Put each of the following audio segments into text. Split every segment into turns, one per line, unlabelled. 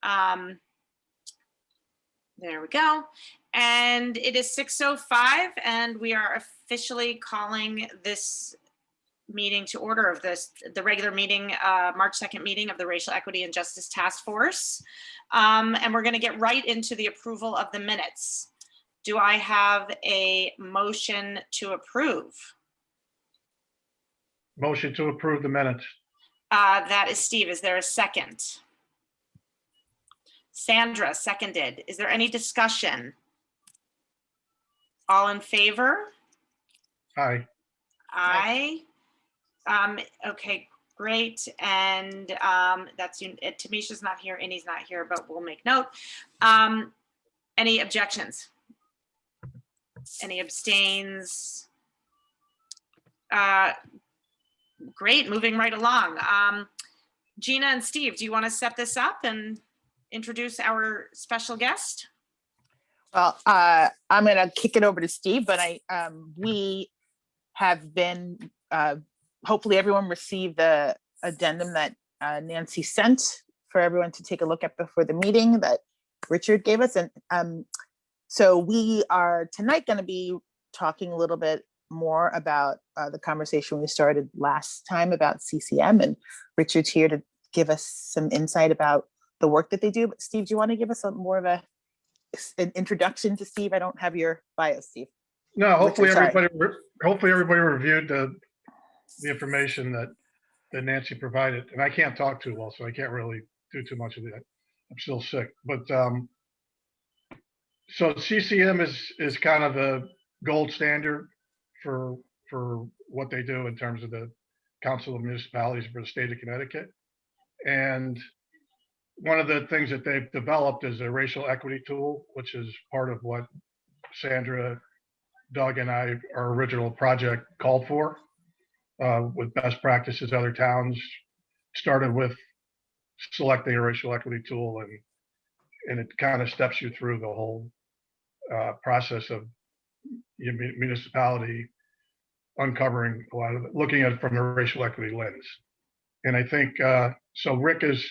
There we go. And it is 6:05, and we are officially calling this meeting to order of the regular meeting, March 2nd meeting of the Racial Equity and Justice Task Force. And we're going to get right into the approval of the minutes. Do I have a motion to approve?
Motion to approve the minutes.
That is Steve. Is there a second? Sandra, seconded. Is there any discussion? All in favor?
Aye.
Aye. Okay, great. And that's Tamisha's not here, Innie's not here, but we'll make note. Any objections? Any abstains? Great, moving right along. Gina and Steve, do you want to set this up and introduce our special guest?
Well, I'm going to kick it over to Steve, but we have been, hopefully everyone received the addendum that Nancy sent for everyone to take a look at before the meeting that Richard gave us. And so we are tonight going to be talking a little bit more about the conversation we started last time about CCM, and Richard's here to give us some insight about the work that they do. But Steve, do you want to give us more of an introduction to Steve? I don't have your bio, Steve.
No, hopefully
Richard,
everybody reviewed the information that Nancy provided, and I can't talk too well, so I can't really do too much of that. I'm still sick, but so CCM is kind of a gold standard for what they do in terms of the Council of Municipalities for the state of Connecticut. And one of the things that they've developed is a racial equity tool, which is part of what Sandra, Doug, and our original project called for, with best practices other towns. Started with selecting a racial equity tool, and it kind of steps you through the whole process of your municipality uncovering a lot of it, looking at it from a racial equity lens. And I think, so Rick is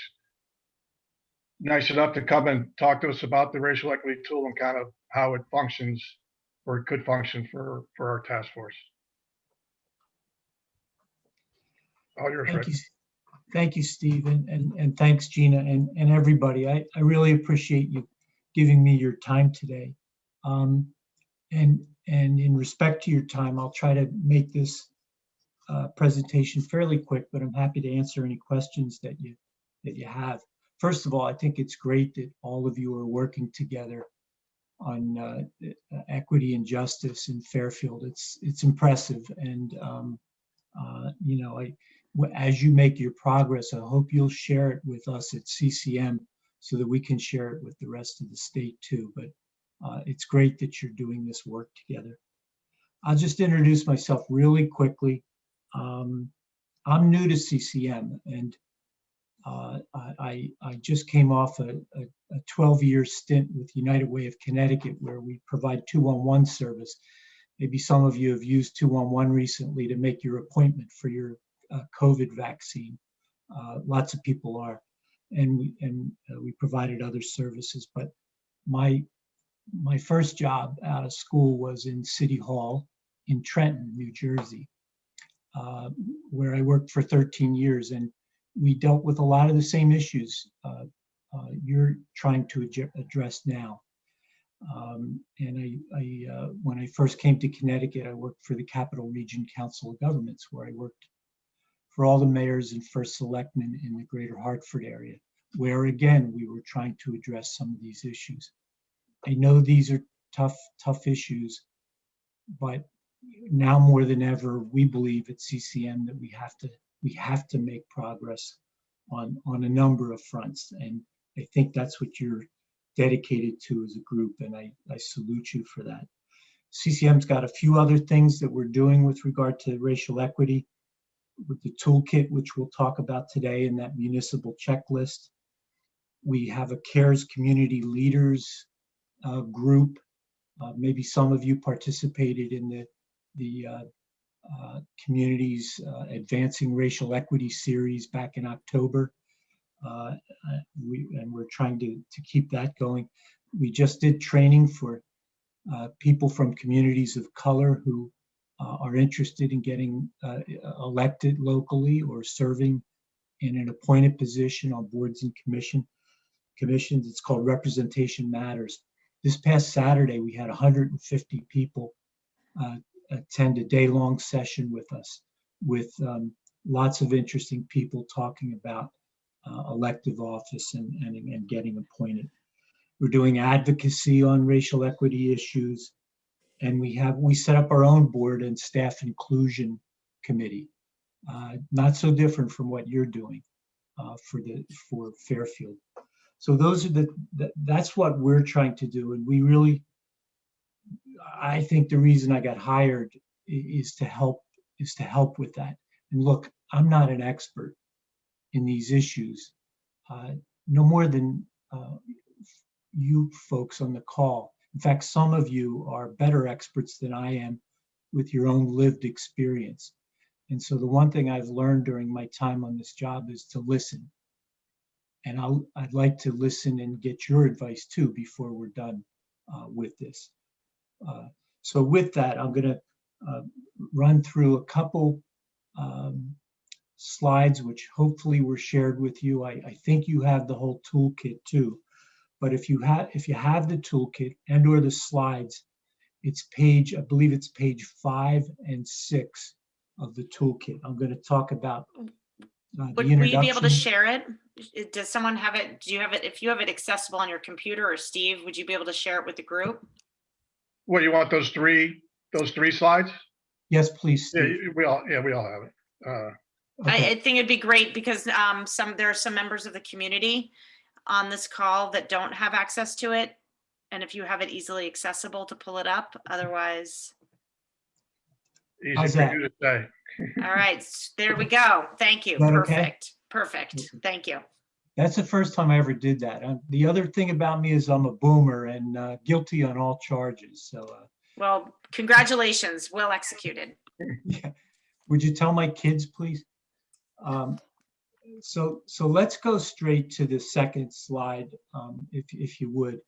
nice enough to come and talk to us about the racial equity tool and kind of how it functions, or it could function for our task force. All yours, Rick.
Thank you, Steve, and thanks, Gina, and everybody. I really appreciate you giving me your time today. And in respect to your time, I'll try to make this presentation fairly quick, but I'm happy to answer any questions that you have. First of all, I think it's great that all of you are working together on equity and justice in Fairfield. It's impressive, and you know, as you make your progress, I hope you'll share it with us at CCM so that we can share it with the rest of the state too. But it's great that you're doing this work together. I'll just introduce myself really quickly. I'm new to CCM, and I just came off a 12-year stint with United Way of Connecticut, where we provide 211 service. Maybe some of you have used 211 recently to make your appointment for your COVID vaccine. Lots of people are, and we provided other services. But my first job out of school was in City Hall in Trenton, New Jersey, where I worked for 13 years, and we dealt with a lot of the same issues you're trying to address now. And when I first came to Connecticut, I worked for the Capital Region Council of Governments, where I worked for all the mayors and first selectmen in the greater Hartford area, where again, we were trying to address some of these issues. I know these are tough issues, but now more than ever, we believe at CCM that we have to make progress on a number of fronts. And I think that's what you're dedicated to as a group, and I salute you for that. CCM's got a few other things that we're doing with regard to racial equity, with the toolkit, which we'll talk about today, and that municipal checklist. We have a CARES community leaders group. Maybe some of you participated in the community's Advancing Racial Equity series back in October. We're trying to keep that going. We just did training for people from communities of color who are interested in getting elected locally or serving in an appointed position on boards and commissions. It's called Representation Matters. This past Saturday, we had 150 people attend a day-long session with us, with lots of interesting people talking about elective office and getting appointed. We're doing advocacy on racial equity issues, and we set up our own board and staff inclusion committee. Not so different from what you're doing for Fairfield. So those are that's what we're trying to do, and we really, I think the reason I got hired is to help with that. And look, I'm not an expert in these issues, no more than you folks on the call. In fact, some of you are better experts than I am with your own lived experience. And so the one thing I've learned during my time on this job is to listen. And I'd like to listen and get your advice too before we're done with this. So with that, I'm going to run through a couple slides, which hopefully were shared with you. I think you have the whole toolkit too. But if you have the toolkit and or the slides, it's I believe it's page 5 and 6 of the toolkit. I'm going to talk about the introduction.
Will you be able to share it? Does someone have it? Do you have it? If you have it accessible on your computer, or Steve, would you be able to share it with the group?
What, you want those three slides?
Yes, please,
Yeah,
Steve.
we all have it.
Okay.
I think it'd be great because there are some members of the community on this call that don't have access to it. And if you have it easily accessible to pull it up, otherwise.
Easy
How's
for
that?
you to say.
All right, there we go. Thank you.
Is that okay?
Perfect. Perfect. Thank you.
That's the first time I ever did that. The other thing about me is I'm a boomer and guilty on all charges. So,
Well, congratulations. Well executed.
yeah. Would you tell my kids, please? So let's go straight to the second slide, if you would.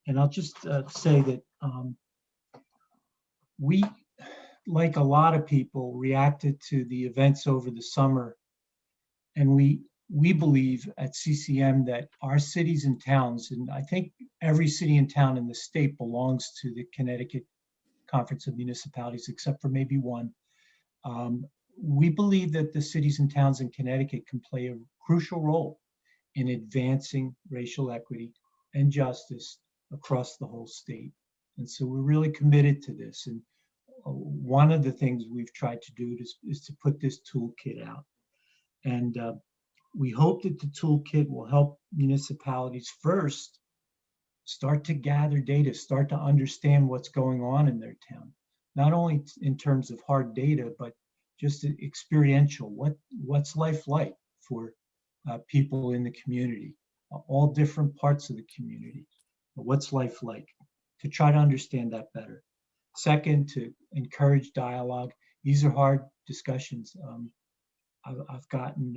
And I'll just say that we, like a lot of people, reacted to the events over the summer. And we believe at CCM that our cities and towns, and I think every city and town in the state belongs to the Connecticut Conference of Municipalities, except for maybe one. We believe that the cities and towns in Connecticut can play a crucial role in advancing racial equity and justice across the whole state. And so we're really committed to this. And one of the things we've tried to do is to put this toolkit out. And we hope that the toolkit will help municipalities first start to gather data, start to understand what's going on in their town, not only in terms of hard data, but just experiential. What's life like for people in the community, all different parts of the community? What's life like? To try to understand that better. Second, to encourage dialogue. These are hard discussions. I've gotten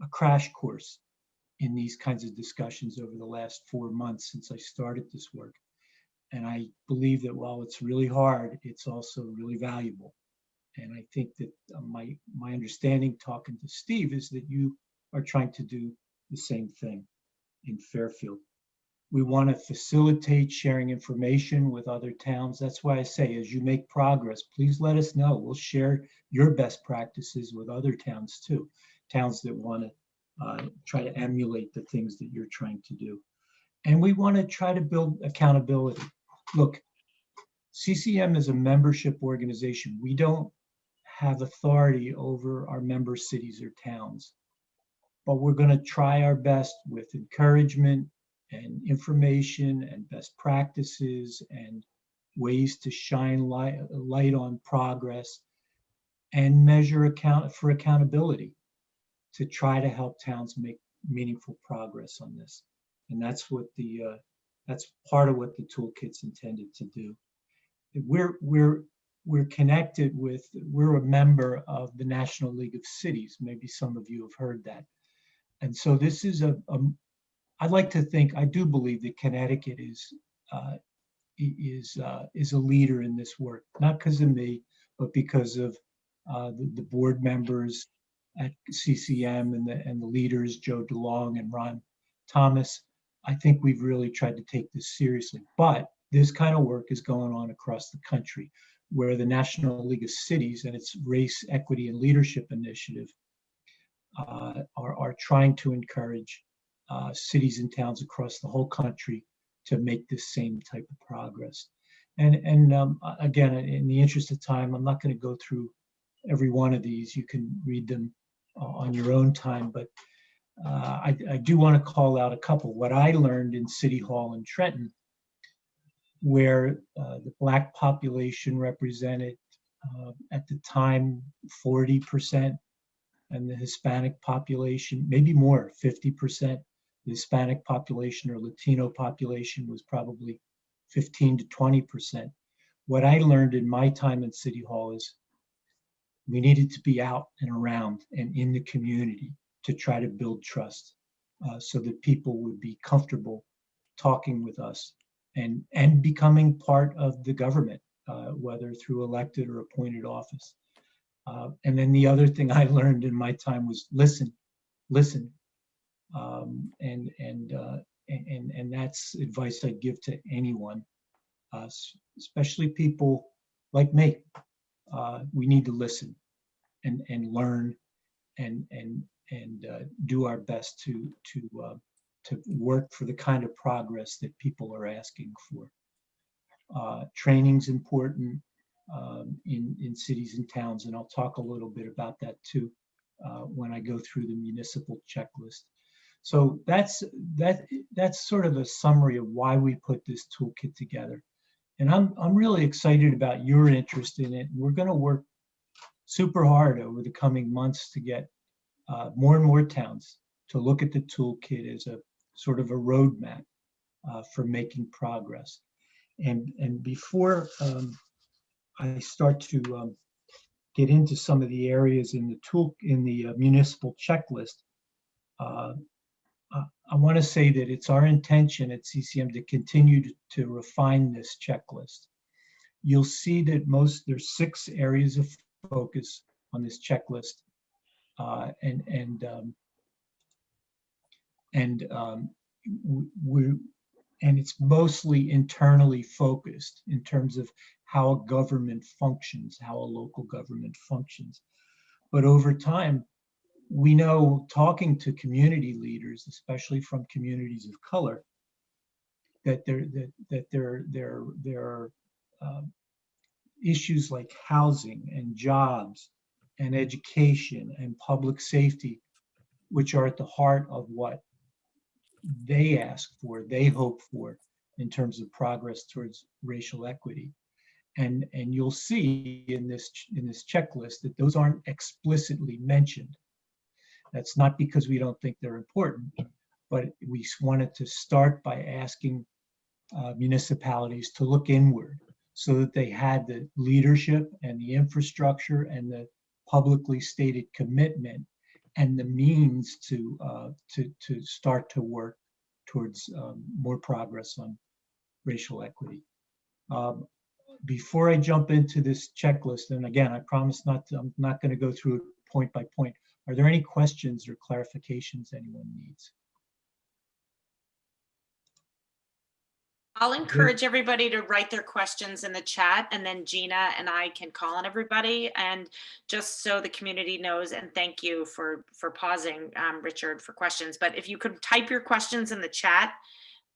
a crash course in these kinds of discussions over the last 4 months since I started this work. And I believe that while it's really hard, it's also really valuable. And I think that my understanding talking to Steve is that you are trying to do the same thing in Fairfield. We want to facilitate sharing information with other towns. That's why I say, as you make progress, please let us know. We'll share your best practices with other towns too, towns that want to try to emulate the things that you're trying to do. And we want to try to build accountability. Look, CCM is a membership organization. We don't have authority over our member cities or towns, but we're going to try our best with encouragement and information and best practices and ways to shine light on progress and measure accountability to try to help towns make meaningful progress on this. And that's what that's part of what the toolkit's intended to do. We're connected we're a member of the National League of Cities. Maybe some of you have heard that. And so this is I'd like to think, I do believe that Connecticut is a leader in this work, not because of me, but because of the board members at CCM and the leaders, Joe DeLong and Ron Thomas. I think we've really tried to take this seriously, but this kind of work is going on across the country, where the National League of Cities and its Race, Equity, and Leadership Initiative are trying to encourage cities and towns across the whole country to make this same type of progress. And again, in the interest of time, I'm not going to go through every one of these. You can read them on your own time, but I do want to call out a couple. What I learned in City Hall in Trenton, where the Black population represented at the time 40%, and the Hispanic population, maybe more, 50%. The Hispanic population or Latino population was probably 15 to 20%. What I learned in my time in City Hall is we needed to be out and around and in the community to try to build trust so that people would be comfortable talking with us and becoming part of the government, whether through elected or appointed office. And then the other thing I learned in my time was listen. And that's advice I'd give to anyone, especially people like me. We need to listen and learn and do our best to work for the kind of progress that people are asking for. Training's important in cities and towns, and I'll talk a little bit about that too when I go through the municipal checklist. So that's sort of a summary of why we put this toolkit together. And I'm really excited about your interest in it. We're going to work super hard over the coming months to get more and more towns to look at the toolkit as a sort of a roadmap for making progress. And before I start to get into some of the areas in the municipal checklist, I want to say that it's our intention at CCM to continue to refine this checklist. You'll see that there's 6 areas of focus on this checklist, and it's mostly internally focused in terms of how a government functions, how a local government functions. But over time, we know, talking to community leaders, especially from communities of color, that there are issues like housing and jobs and education and public safety, which are at the heart of what they ask for, they hope for in terms of progress towards racial equity. And you'll see in this checklist that those aren't explicitly mentioned. That's not because we don't think they're important, but we wanted to start by asking municipalities to look inward so that they had the leadership and the infrastructure and the publicly stated commitment and the means to start to work towards more progress on racial equity. Before I jump into this checklist, and again, I promise I'm not going to go through it point by point. Are there any questions or clarifications anyone needs?
I'll encourage everybody to write their questions in the chat, and then Gina and I can call on everybody. And just so the community knows, and thank you for pausing, Richard, for questions. But if you could type your questions in the chat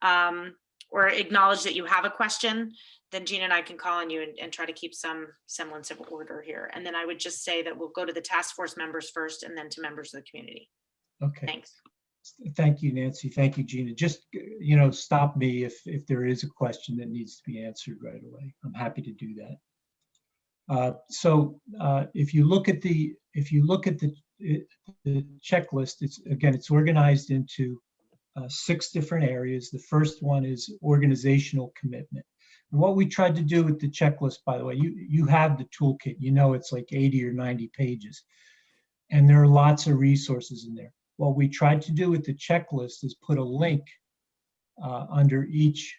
or acknowledge that you have a question, then Gina and I can call on you and try to keep some semblance of order here. And then I would just say that we'll go to the task force members first and then to members of the community. Okay. Thanks.
Thank you, Nancy. Thank you, Gina. Just, stop me if there is a question that needs to be answered right away. I'm happy to do that. So if you look at the checklist, it's organized into 6 different areas. The first one is organizational commitment. And what we tried to do with the checklist, by the way, you have the toolkit, it's like 80 or 90 pages, and there are lots of resources in there. what we tried to do with the checklist is put a link under each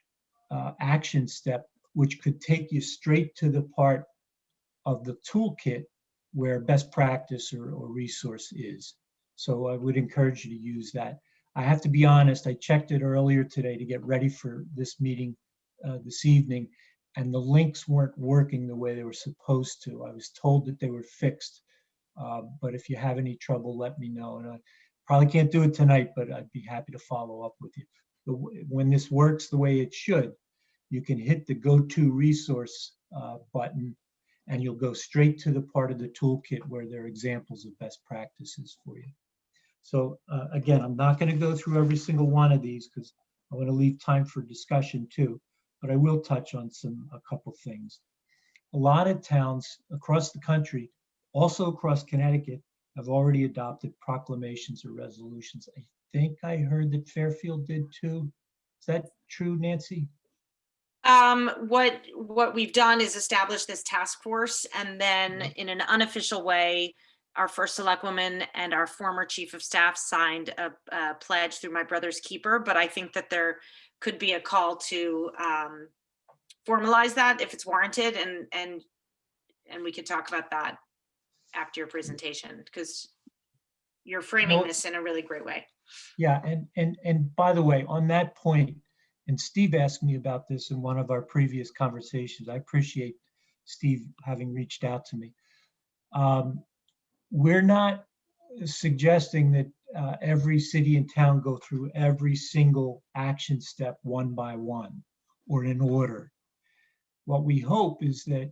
action step, which could take you straight to the part of the toolkit where best practice or resource is. So I would encourage you to use that. I have to be honest, I checked it earlier today to get ready for this meeting this evening, and the links weren't working the way they were supposed to. I was told that they were fixed, but if you have any trouble, let me know. And I probably can't do it tonight, but I'd be happy to follow up with you. When this works the way it should, you can hit the go-to resource button, and you'll go straight to the part of the toolkit where there are examples of best practices for you. So again, I'm not going to go through every single one of these because I want to leave time for discussion too, but I will touch on a couple things. A lot of towns across the country, also across Connecticut, have already adopted proclamations or resolutions. I think I heard that Fairfield did too. Is that true, Nancy?
What we've done is establish this task force, and then in an unofficial way, our first selectwoman and our former chief of staff signed a pledge through my brother's keeper. But I think that there could be a call to formalize that if it's warranted, and we could talk about that after your presentation, because you're framing this in a really great way.
Yeah, and by the way, on that point, and Steve asked me about this in one of our previous conversations. I appreciate Steve having reached out to me. We're not suggesting that every city and town go through every single action step one by one or in order. What we hope is that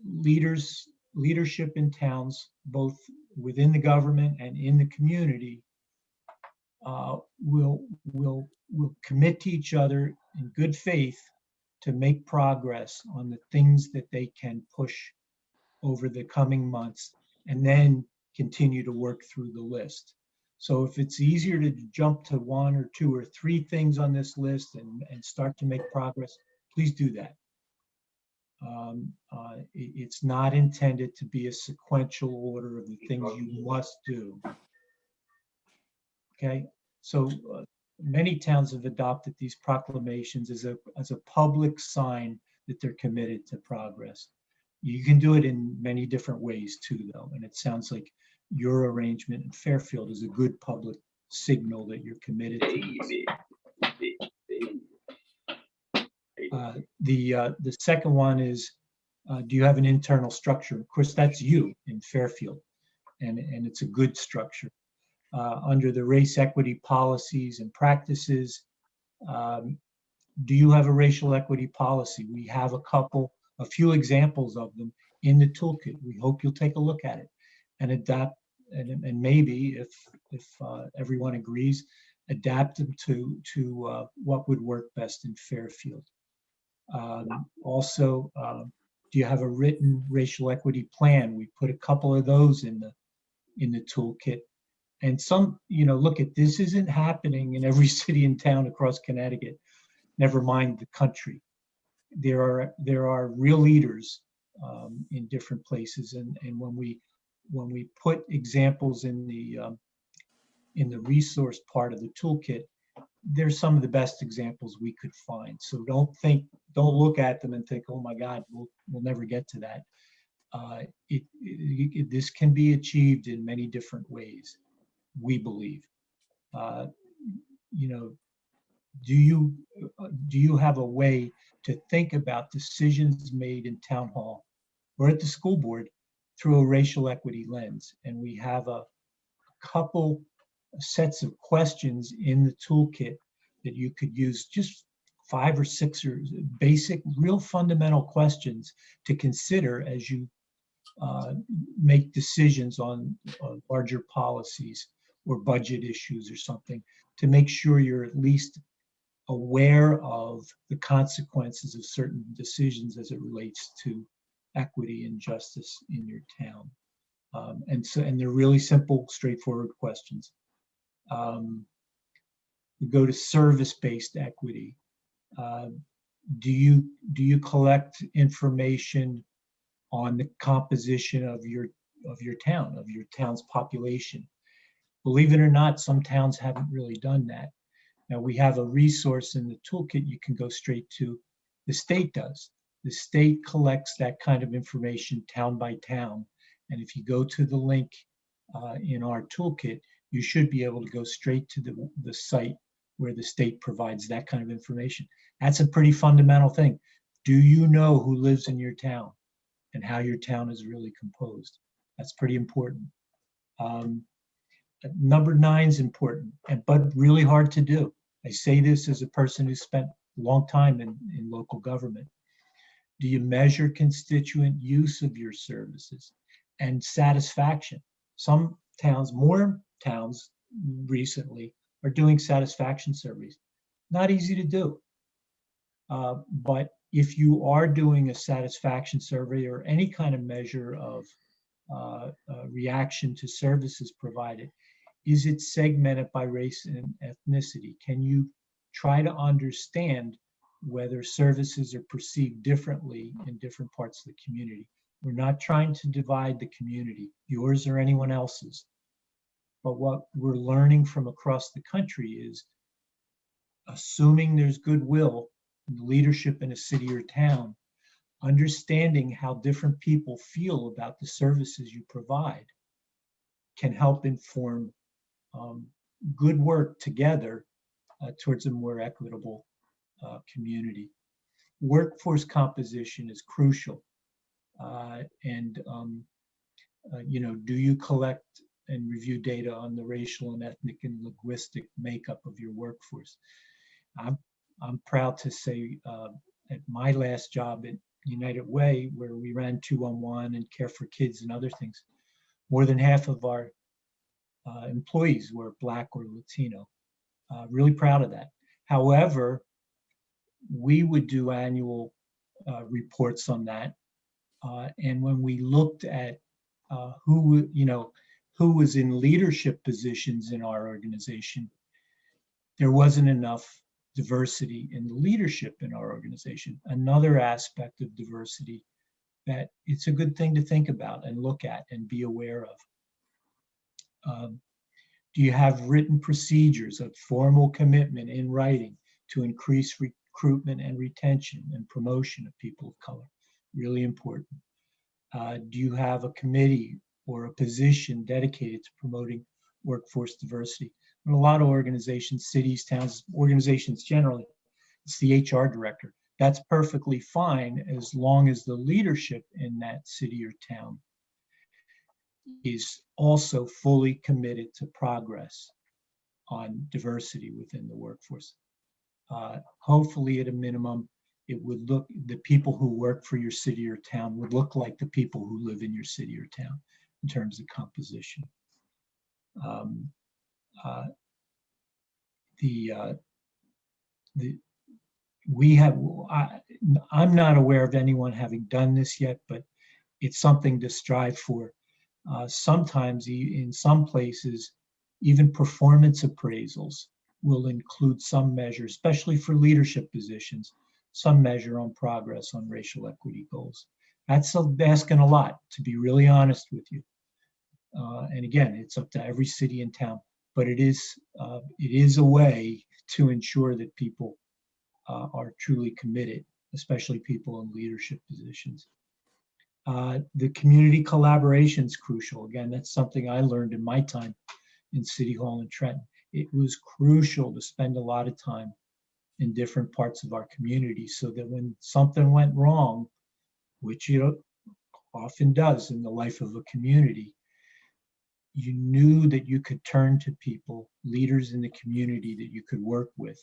leadership in towns, both within the government and in the community, will commit to each other in good faith to make progress on the things that they can push over the coming months, and then continue to work through the list. So if it's easier to jump to one or two or three things on this list and start to make progress, please do that. It's not intended to be a sequential order of the things you must do. Okay, so many towns have adopted these proclamations as a public sign that they're committed to progress. You can do it in many different ways too, though, and it sounds like your arrangement in Fairfield is a good public signal that you're committed to. The second one is, do you have an internal structure? Of course, that's you in Fairfield, and it's a good structure. Under the race equity policies and practices, do you have a racial equity policy? We have a few examples of them in the toolkit. We hope you'll take a look at it and adapt, and maybe if everyone agrees, adapt them to what would work best in Fairfield. Also, do you have a written racial equity plan? We put a couple of those in the toolkit. And some, look at this isn't happening in every city and town across Connecticut, never mind the country. There are real leaders in different places, and when we put examples in the resource part of the toolkit, there's some of the best examples we could find. So don't look at them and think, oh my God, we'll never get to that. This can be achieved in many different ways, we believe. Do you have a way to think about decisions made in town hall or at the school board through a racial equity lens? And we have a couple sets of questions in the toolkit that you could use, just 5 or 6 or basic, real fundamental questions to consider as you make decisions on larger policies or budget issues or something, to make sure you're at least aware of the consequences of certain decisions as it relates to equity and justice in your town. And they're really simple, straightforward questions. We go to service-based equity. Do you collect information on the composition of your town, of your town's population? Believe it or not, some towns haven't really done that. Now, we have a resource in the toolkit you can go straight to. The state does. The state collects that kind of information town by town. And if you go to the link in our toolkit, you should be able to go straight to the site where the state provides that kind of information. That's a pretty fundamental thing. Do you know who lives in your town and how your town is really composed? That's pretty important. Number 9 is important, but really hard to do. I say this as a person who spent a long time in local government. Do you measure constituent use of your services and satisfaction? Some towns, more towns recently, are doing satisfaction surveys. Not easy to do. But if you are doing a satisfaction survey or any kind of measure of reaction to services provided, is it segmented by race and ethnicity? Can you try to understand whether services are perceived differently in different parts of the community? We're not trying to divide the community, yours or anyone else's. But what we're learning from across the country is, assuming there's goodwill in the leadership in a city or town, understanding how different people feel about the services you provide can help inform good work together towards a more equitable community. Workforce composition is crucial. Do you collect and review data on the racial and ethnic and linguistic makeup of your workforce? I'm proud to say at my last job at United Way, where we ran 211 and Care for Kids and other things, more than half of our employees were Black or Latino. Really proud of that. However, we would do annual reports on that. And when we looked at who was in leadership positions in our organization, there wasn't enough diversity in the leadership in our organization. Another aspect of diversity that it's a good thing to think about and look at and be aware of. Do you have written procedures of formal commitment in writing to increase recruitment and retention and promotion of people of color? Really important. Do you have a committee or a position dedicated to promoting workforce diversity? In a lot of organizations, cities, towns, organizations generally, it's the HR director. That's perfectly fine as long as the leadership in that city or town is also fully committed to progress on diversity within the workforce. Hopefully, at a minimum, it would look, the people who work for your city or town would look like the people who live in your city or town in terms of composition. I'm not aware of anyone having done this yet, but it's something to strive for. Sometimes in some places, even performance appraisals will include some measure, especially for leadership positions, some measure on progress on racial equity goals. That's asking a lot, to be really honest with you. And again, it's up to every city and town, but it is a way to ensure that people are truly committed, especially people in leadership positions. The community collaboration is crucial. Again, that's something I learned in my time in City Hall in Trenton. It was crucial to spend a lot of time in different parts of our community so that when something went wrong, which it often does in the life of a community, you knew that you could turn to people, leaders in the community that you could work with,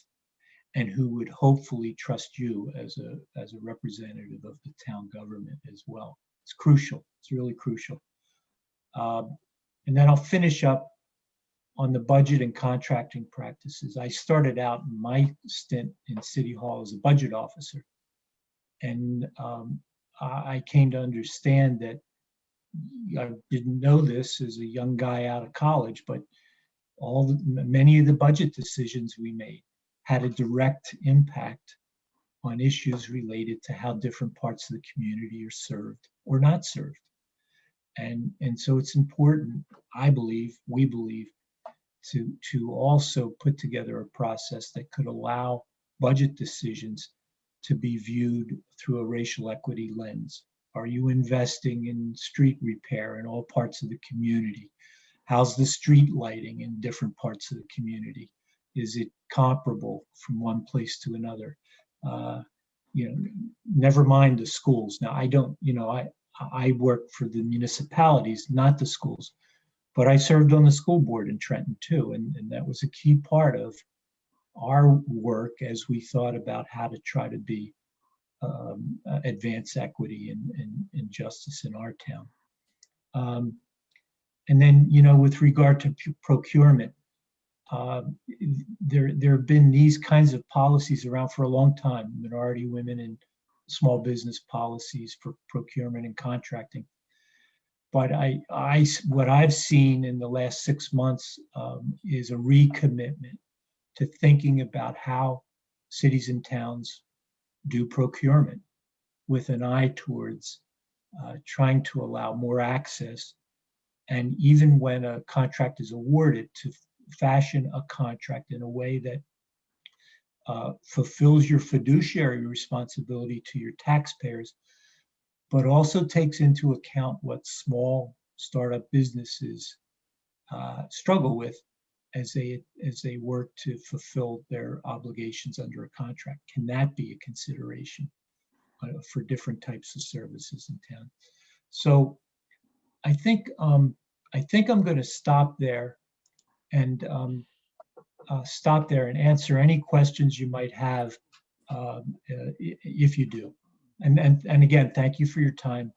and who would hopefully trust you as a representative of the town government as well. It's crucial. It's really crucial. And then I'll finish up on the budget and contracting practices. I started out in my stint in City Hall as a budget officer. And I came to understand that, I didn't know this as a young guy out of college, but many of the budget decisions we made had a direct impact on issues related to how different parts of the community are served or not served. And so it's important, I believe, we believe, to also put together a process that could allow budget decisions to be viewed through a racial equity lens. Are you investing in street repair in all parts of the community? How's the street lighting in different parts of the community? Is it comparable from one place to another? Never mind the schools. Now, I work for the municipalities, not the schools, but I served on the school board in Trenton too. And that was a key part of our work as we thought about how to try to be advance equity and justice in our town. And then, with regard to procurement, there have been these kinds of policies around for a long time, minority women and small business policies for procurement and contracting. But what I've seen in the last 6 months is a recommitment to thinking about how cities and towns do procurement with an eye towards trying to allow more access. And even when a contract is awarded, to fashion a contract in a way that fulfills your fiduciary responsibility to your taxpayers, but also takes into account what small startup businesses struggle with as they work to fulfill their obligations under a contract. Can that be a consideration for different types of services in town? So I think I'm going to stop there and answer any questions you might have if you do. And again, thank you for your time,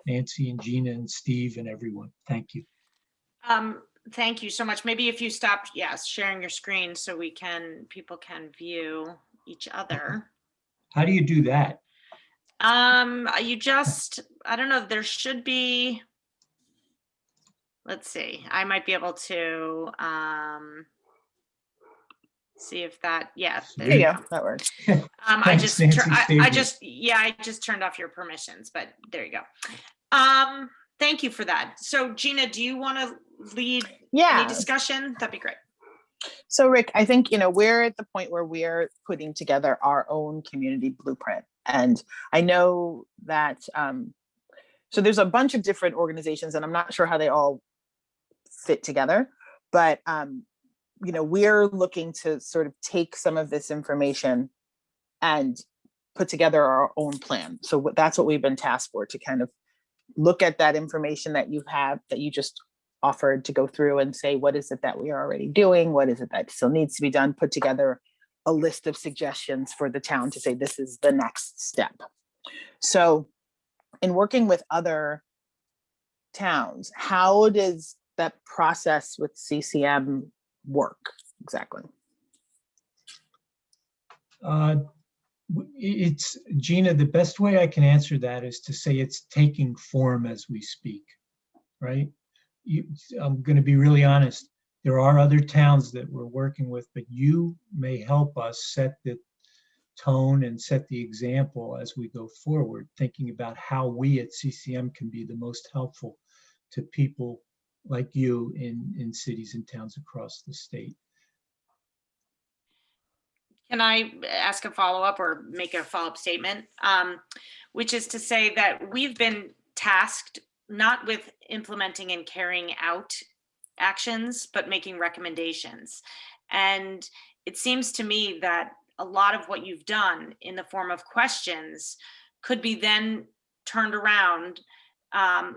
Nancy and Gina and Steve and everyone. Thank you.
Thank you so much. Maybe if you stop, sharing your screen so people can view each other.
How do you do that?
You just, I don't know, there should be, let's see, I might be able to see if that,
There you go. That works.
I
Thanks, Nancy,
I just turned off your permissions, but there you go. Thank you for that. So Gina, do you want to lead any discussion? That'd be great.
So Rick, I think, we're at the point where we're putting together our own community blueprint. And I know that, so there's a bunch of different organizations and I'm not sure how they all fit together, but, we're looking to sort of take some of this information and put together our own plan. So that's what we've been tasked for, to kind of look at that information that you have, that you just offered, to go through and say, what is it that we are already doing? What is it that still needs to be done? Put together a list of suggestions for the town to say, this is the next step. So in working with other towns, how does that process with CCM work exactly?
It's Gina, the best way I can answer that is to say it's taking form as we speak, right? I'm going to be really honest. There are other towns that we're working with, but you may help us set the tone and set the example as we go forward, thinking about how we at CCM can be the most helpful to people like you in cities and towns across the state.
Can I ask a follow-up or make a follow-up statement? Which is to say that we've been tasked not with implementing and carrying out actions, but making recommendations. And it seems to me that a lot of what you've done in the form of questions could be then turned around,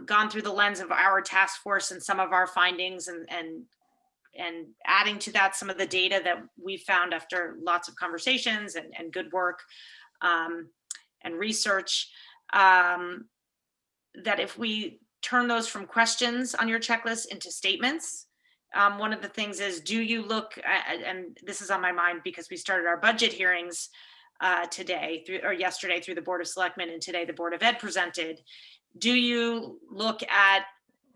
gone through the lens of our task force and some of our findings, and adding to that some of the data that we found after lots of conversations and good work and research, that if we turn those from questions on your checklist into statements, one of the things is, do you look at, and this is on my mind because we started our budget hearings yesterday through the Board of Selectmen, and today the Board of Ed presented. Do you look at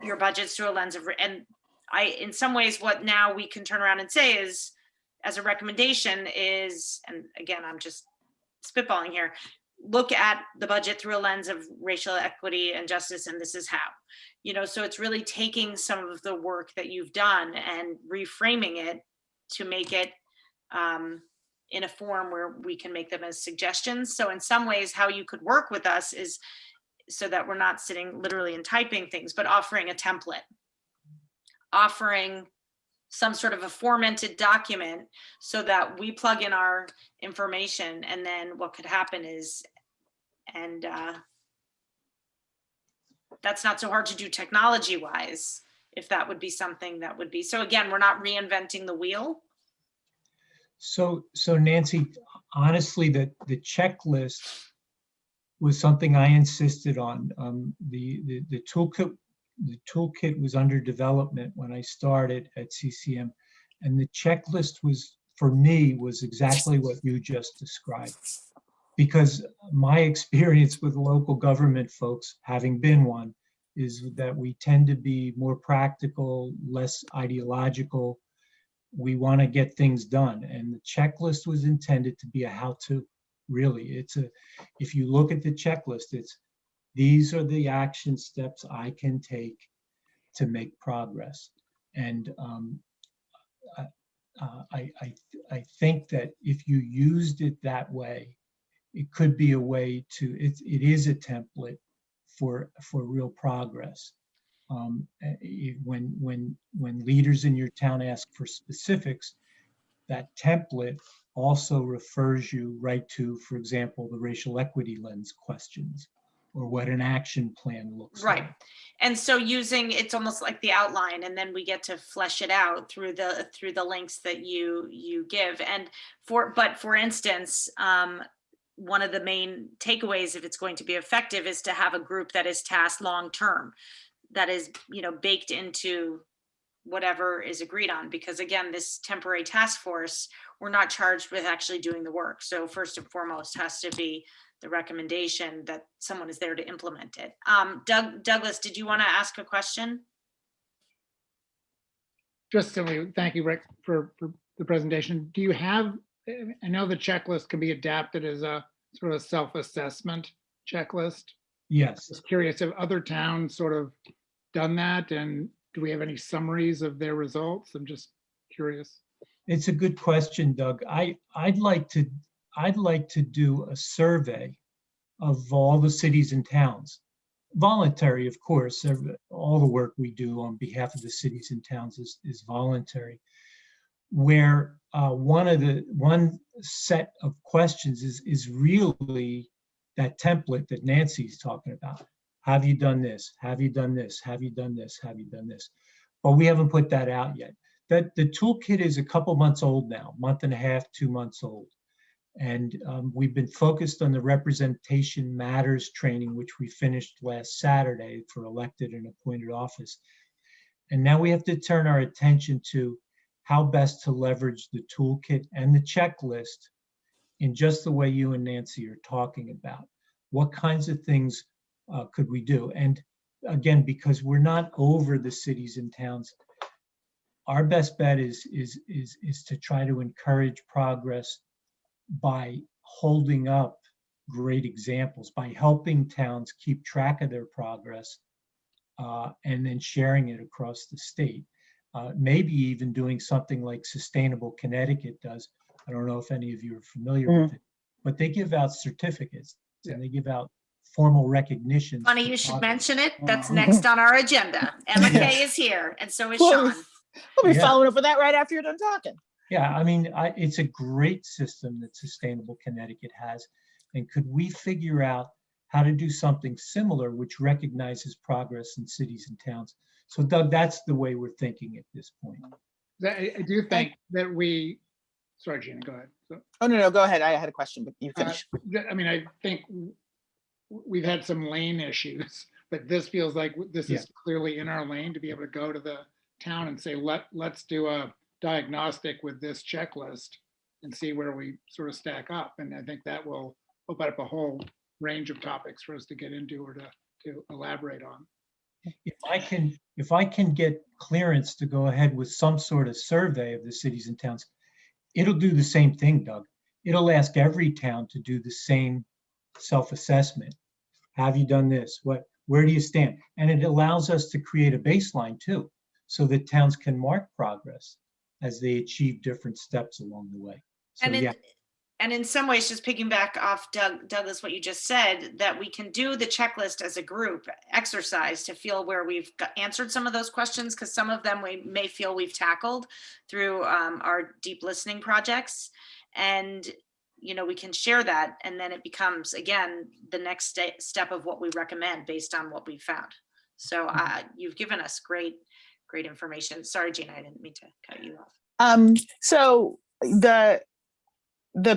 your budgets through a lens of, and in some ways, what now we can turn around and say is, as a recommendation is, and again, I'm just spitballing here, look at the budget through a lens of racial equity and justice, and this is how. So it's really taking some of the work that you've done and reframing it to make it in a form where we can make them as suggestions. So in some ways, how you could work with us is so that we're not sitting literally and typing things, but offering a template, offering some sort of a formatted document so that we plug in our information. And then what could happen is, and that's not so hard to do technology wise, if that would be something that would be. So again, we're not reinventing the wheel.
So Nancy, honestly, the checklist was something I insisted on. The toolkit was under development when I started at CCM, and the checklist was, for me, was exactly what you just described. Because my experience with local government folks, having been one, is that we tend to be more practical, less ideological. We want to get things done, and the checklist was intended to be a how-to. Really, if you look at the checklist, these are the action steps I can take to make progress. And I think that if you used it that way, it could be a way to, it is a template for real progress. When leaders in your town ask for specifics, that template also refers you right to, for example, the racial equity lens questions, or what an action plan looks like.
Right. And so it's almost like the outline, and then we get to flesh it out through the links that you give. And for instance, one of the main takeaways, if it's going to be effective, is to have a group that is tasked long-term, that is, baked into whatever is agreed on. Because again, this temporary task force, we're not charged with actually doing the work. So first and foremost has to be the recommendation that someone is there to implement it. Douglas, did you want to ask a question?
Just simply, thank you, Rick, for the presentation. Do you have, I know the checklist can be adapted as a sort of self-assessment checklist.
Yes.
Just curious if other towns sort of done that, and do we have any summaries of their results? I'm just curious.
It's a good question, Doug. I'd like to do a survey of all the cities and towns. Voluntary, of course. All the work we do on behalf of the cities and towns is voluntary. Where one set of questions is really that template that Nancy's talking about. Have you done this? Have you done this? Have you done this? Have you done this? But we haven't put that out yet. The toolkit is a couple months old now, month and a half, 2 months old. And we've been focused on the Representation Matters training, which we finished last Saturday for elected and appointed office. And now we have to turn our attention to how best to leverage the toolkit and the checklist in just the way you and Nancy are talking about. What kinds of things could we do? And again, because we're not over the cities and towns, our best bet is to try to encourage progress by holding up great examples, by helping towns keep track of their progress, and then sharing it across the state. Maybe even doing something like Sustainable Connecticut does. I don't know if any of you are familiar with it, but they give out certificates and they give out formal recognition.
Funny you should mention it. That's next on our agenda. Emma Kay is here, and so is Sean.
We'll be following up with that right after you're done talking.
Yeah, I mean, it's a great system that Sustainable Connecticut has. And could we figure out how to do something similar, which recognizes progress in cities and towns? So Doug, that's the way we're thinking at this point.
I do think that we, sorry, Gina, go ahead. So,
Oh, no, go ahead. I had a question, but you finish.
I mean, I think we've had some lane issues, but this feels like this is clearly in our lane to be able to go to the town and say, let's do a diagnostic with this checklist and see where we sort of stack up. And I think that will open up a whole range of topics for us to get into or to elaborate on.
If I can get clearance to go ahead with some sort of survey of the cities and towns, it'll do the same thing, Doug. It'll ask every town to do the same self-assessment. Have you done this? Where do you stand? And it allows us to create a baseline too, so that towns can mark progress as they achieve different steps along the way. So
And
yeah,
in some ways, just piggyback off Douglas, what you just said, that we can do the checklist as a group exercise to feel where we've answered some of those questions, because some of them we may feel we've tackled through our deep listening projects. And, we can share that, and then it becomes, again, the next step of what we recommend based on what we found. So you've given us great information. Sorry, Gina, I didn't mean to cut you off.
So the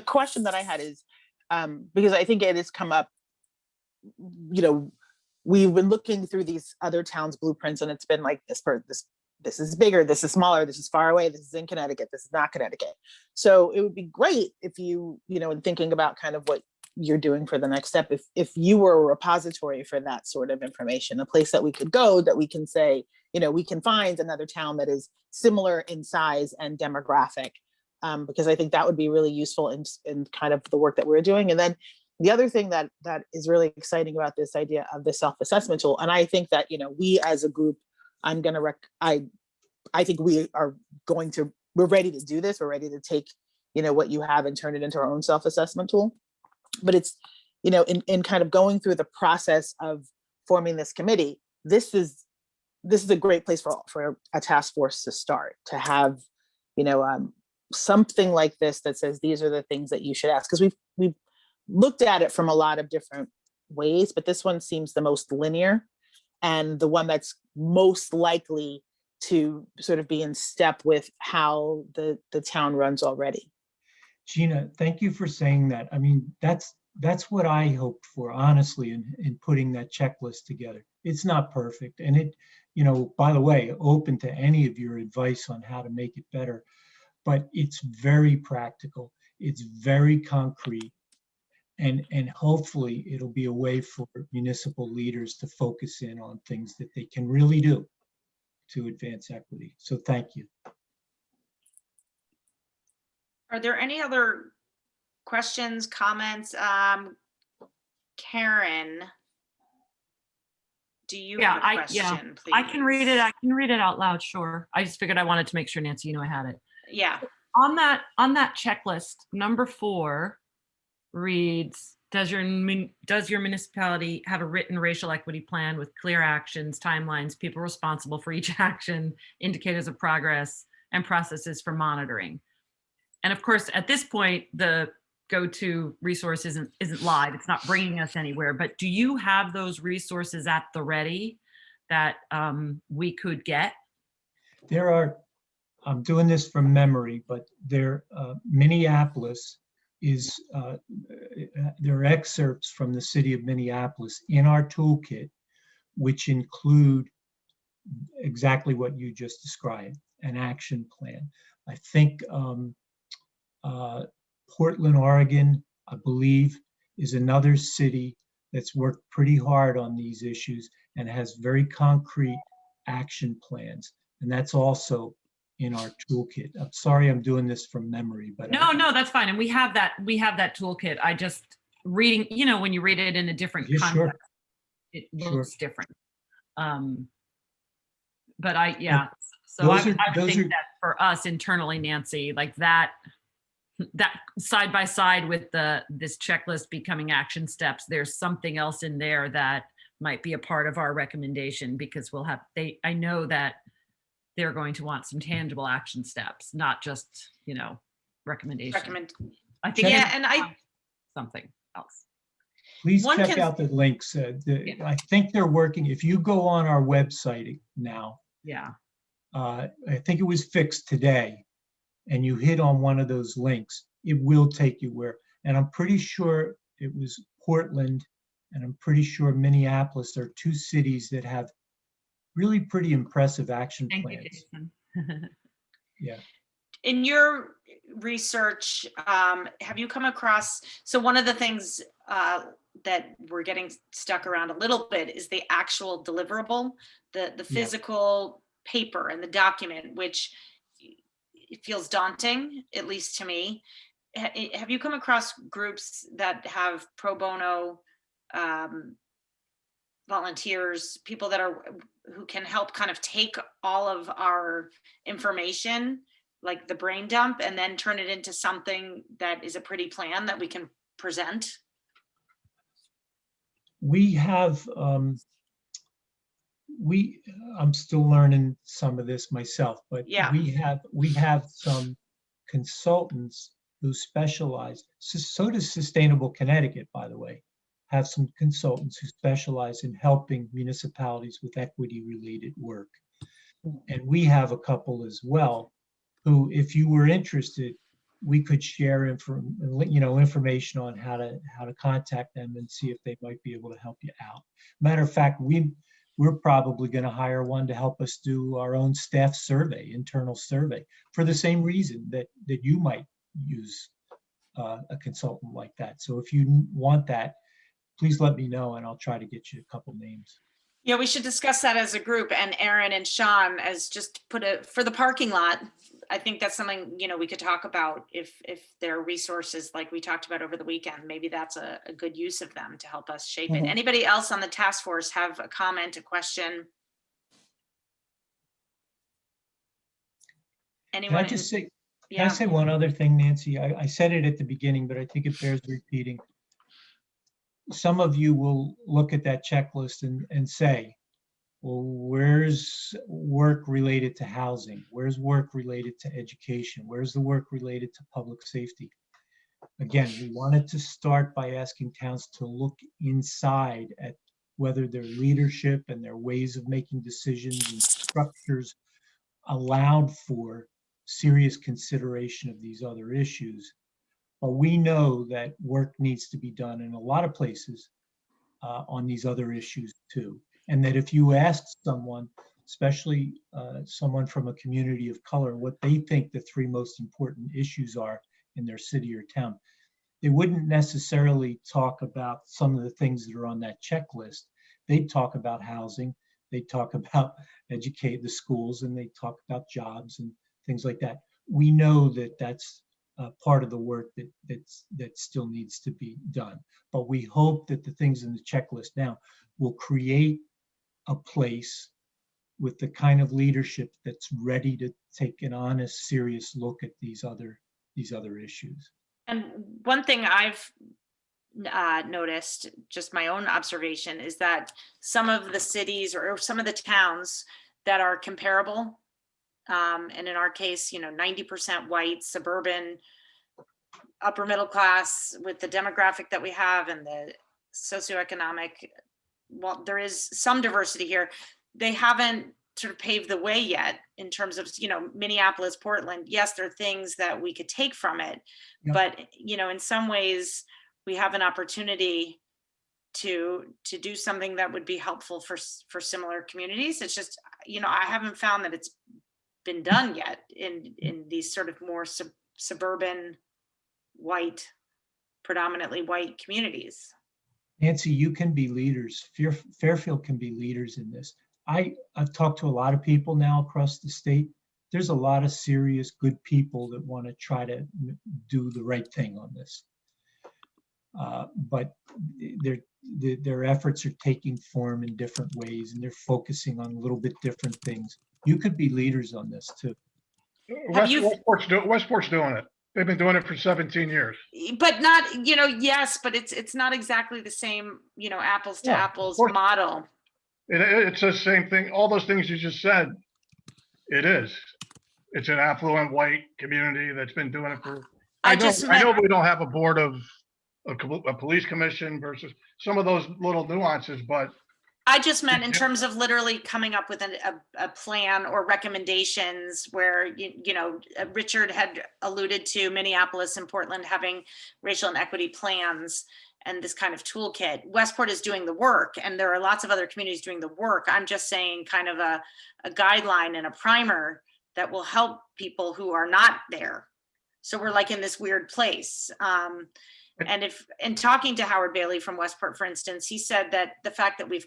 question that I had is, because I think it has come up, we've been looking through these other towns' blueprints, and it's been like this is bigger, this is smaller, this is far away, this is in Connecticut, this is not Connecticut. So it would be great if you, in thinking about kind of what you're doing for the next step, if you were a repository for that sort of information, a place that we could go, that we can say, we can find another town that is similar in size and demographic, because I think that would be really useful in kind of the work that we're doing. And then the other thing that is really exciting about this idea of the self-assessment tool, and I think that, we as a group, I think we're ready to do this. We're ready to take, what you have and turn it into our own self-assessment tool. But it's, in kind of going through the process of forming this committee, this is a great place for a task force to start, to have, something like this that says, these are the things that you should ask. Because we've looked at it from a lot of different ways, but this one seems the most linear and the one that's most likely to sort of be in step with how the town runs already.
Gina, thank you for saying that. I mean, that's what I hoped for, honestly, in putting that checklist together. It's not perfect. And it, by the way, open to any of your advice on how to make it better, but it's very practical. It's very concrete. And hopefully it'll be a way for municipal leaders to focus in on things that they can really do to advance equity. So thank you.
Are there any other questions, comments? Karen, do you have a question, please?
I can read it. I can read it out loud. Sure. I just figured I wanted to make sure, Nancy, I had it.
Yeah.
On that checklist, number 4 reads, does your municipality have a written racial equity plan with clear actions, timelines, people responsible for each action, indicators of progress, and processes for monitoring? And of course, at this point, the go-to resource isn't live. It's not bringing us anywhere. But do you have those resources at the ready that we could get?
There are, I'm doing this from memory, but Minneapolis is, there are excerpts from the city of Minneapolis in our toolkit, which include exactly what you just described, an action plan. I think Portland, Oregon, I believe, is another city that's worked pretty hard on these issues and has very concrete action plans. And that's also in our toolkit. I'm sorry I'm doing this from memory, but
no, that's fine. And we have that toolkit. I just reading, when you read it in a different context,
sure.
It looks different. But so
Those
I
are-
would think that for us internally, Nancy, like that side by side with this checklist becoming action steps, there's something else in there that might be a part of our recommendation, because I know that they're going to want some tangible action steps, not just, recommendations. I think something else.
Please check out the links. I think they're working. If you go on our website now, I think it was fixed today, and you hit on one of those links, it will take you where. And I'm pretty sure it was Portland, and I'm pretty sure Minneapolis are 2 cities that have really pretty impressive action plans.
Thank you, Jason.
Yeah.
In your research, have you come across, so one of the things that we're getting stuck around a little bit is the actual deliverable, the physical paper and the document, which it feels daunting, at least to me. have you come across groups that have pro bono volunteers, people that are, who can help kind of take all of our information, like the brain dump, and then turn it into something that is a pretty plan that we can present?
We have, I'm still learning some of this myself, but
Yeah.
we have some consultants who specialize, so does Sustainable Connecticut, by the way, have some consultants who specialize in helping municipalities with equity related work. And we have a couple as well, who, if you were interested, we could share information on how to contact them and see if they might be able to help you out. Matter of fact, we're probably going to hire one to help us do our own staff survey, internal survey, for the same reason that you might use a consultant like that. So if you want that, please let me know and I'll try to get you a couple names.
Yeah, we should discuss that as a group, and Aaron and Sean as just for the parking lot. I think that's something, we could talk about if there are resources like we talked about over the weekend. Maybe that's a good use of them to help us shape it. Anybody else on the task force have a comment, a question? Anyone?
Can I just say, can
Yeah.
I say one other thing, Nancy? I said it at the beginning, but I think it bears repeating. Some of you will look at that checklist and say, well, where's work related to housing? Where's work related to education? Where's the work related to public safety? Again, we wanted to start by asking towns to look inside at whether their leadership and their ways of making decisions and structures allowed for serious consideration of these other issues. But we know that work needs to be done in a lot of places on these other issues too. And that if you ask someone, especially someone from a community of color, what they think the three most important issues are in their city or town, they wouldn't necessarily talk about some of the things that are on that checklist. They'd talk about housing, they'd talk about educate the schools, and they talk about jobs and things like that. We know that that's part of the work that still needs to be done. But we hope that the things in the checklist now will create a place with the kind of leadership that's ready to take an honest, serious look at these other issues.
And one thing I've noticed, just my own observation, is that some of the cities or some of the towns that are comparable, and in our case, 90% white, suburban, upper middle class, with the demographic that we have and the socioeconomic, well, there is some diversity here. They haven't sort of paved the way yet in terms of, Minneapolis, Portland. Yes, there are things that we could take from it,
Yeah.
but, in some ways we have an opportunity to do something that would be helpful for similar communities. It's just, I haven't found that it's been done yet in these sort of more suburban, white, predominantly white communities.
Nancy, you can be leaders. Fairfield can be leaders in this. I've talked to a lot of people now across the state. There's a lot of serious, good people that want to try to do the right thing on this. But their efforts are taking form in different ways, and they're focusing on a little bit different things. You could be leaders on this too.
Westport's doing it. They've been doing it for 17 years.
But not, yes, but it's not exactly the same, apples to apples model.
It's the same thing. All those things you just said, it is. It's an affluent white community that's been doing it for, I know we don't have a board of a police commission versus some of those little nuances, but
I just meant in terms of literally coming up with a plan or recommendations where, Richard had alluded to Minneapolis and Portland having racial and equity plans and this kind of toolkit. Westport is doing the work, and there are lots of other communities doing the work. I'm just saying kind of a guideline and a primer that will help people who are not there. So we're like in this weird place. And in talking to Howard Bailey from Westport, for instance, he said that the fact that we've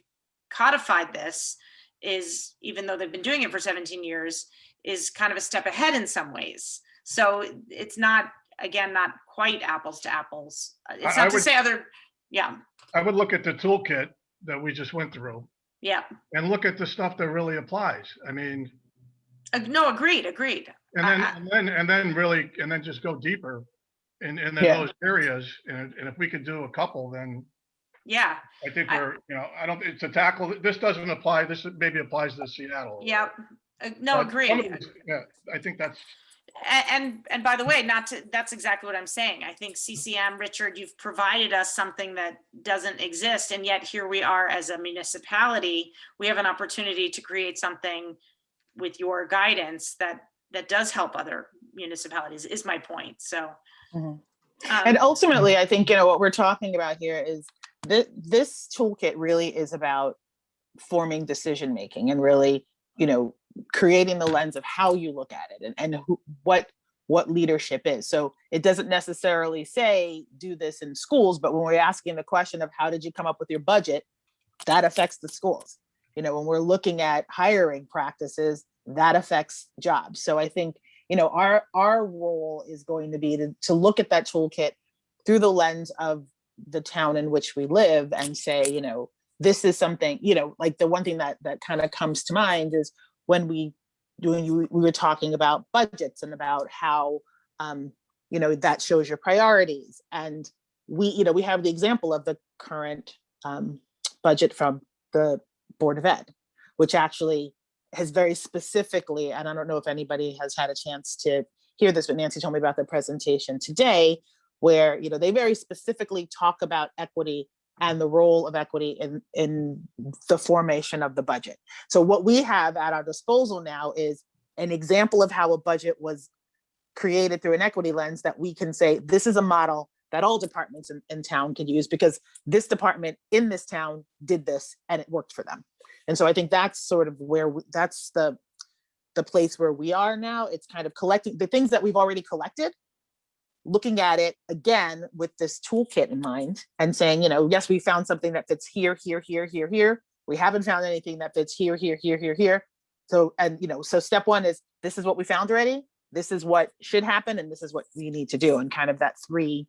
codified this is, even though they've been doing it for 17 years, is kind of a step ahead in some ways. So it's not again, not quite apples to apples. It's
I
not to
would-
say other, yeah,
I would look at the toolkit that we just went through
yeah.
and look at the stuff that really applies. I mean,
No, agreed.
and then just go deeper in
Yeah.
those areas. And if we could do a couple, then
Yeah,
I think
I-
we're, I don't, it's a tackle. This doesn't apply. This maybe applies to Seattle.
yeah. No,
But some of
agreed.
these- Yeah, I think that's,
And by the way, that's exactly what I'm saying. I think CCM, Richard, you've provided us something that doesn't exist. And yet here we are as a municipality, we have an opportunity to create something with your guidance that does help other municipalities, is my point. So.
Mhm.
um,
And ultimately, I think, what we're talking about here is this toolkit really is about forming decision-making and really, creating the lens of how you look at it and what leadership is. So it doesn't necessarily say do this in schools, but when we're asking the question of how did you come up with your budget, that affects the schools. When we're looking at hiring practices, that affects jobs. So I think, our role is going to be to look at that toolkit through the lens of the town in which we live and say, this is something, like the one thing that kind of comes to mind is when we were talking about budgets and about how, that shows your priorities. And we have the example of the current budget from the Board of Ed, which actually has very specifically, and I don't know if anybody has had a chance to hear this, but Nancy told me about the presentation today, where, they very specifically talk about equity and the role of equity in the formation of the budget. So what we have at our disposal now is an example of how a budget was created through an equity lens that we can say, this is a model that all departments in town can use because this department in this town did this and it worked for them. And so I think that's sort of where that's the place where we are now. It's kind of collecting the things that we've already collected, looking at it again with this toolkit in mind and saying, yes, we found something that fits here, here, here, here, here. We haven't found anything that fits here, here, here, here, here. So, and, so step one is, this is what we found already. This is what should happen. And this is what we need to do. And kind of that 3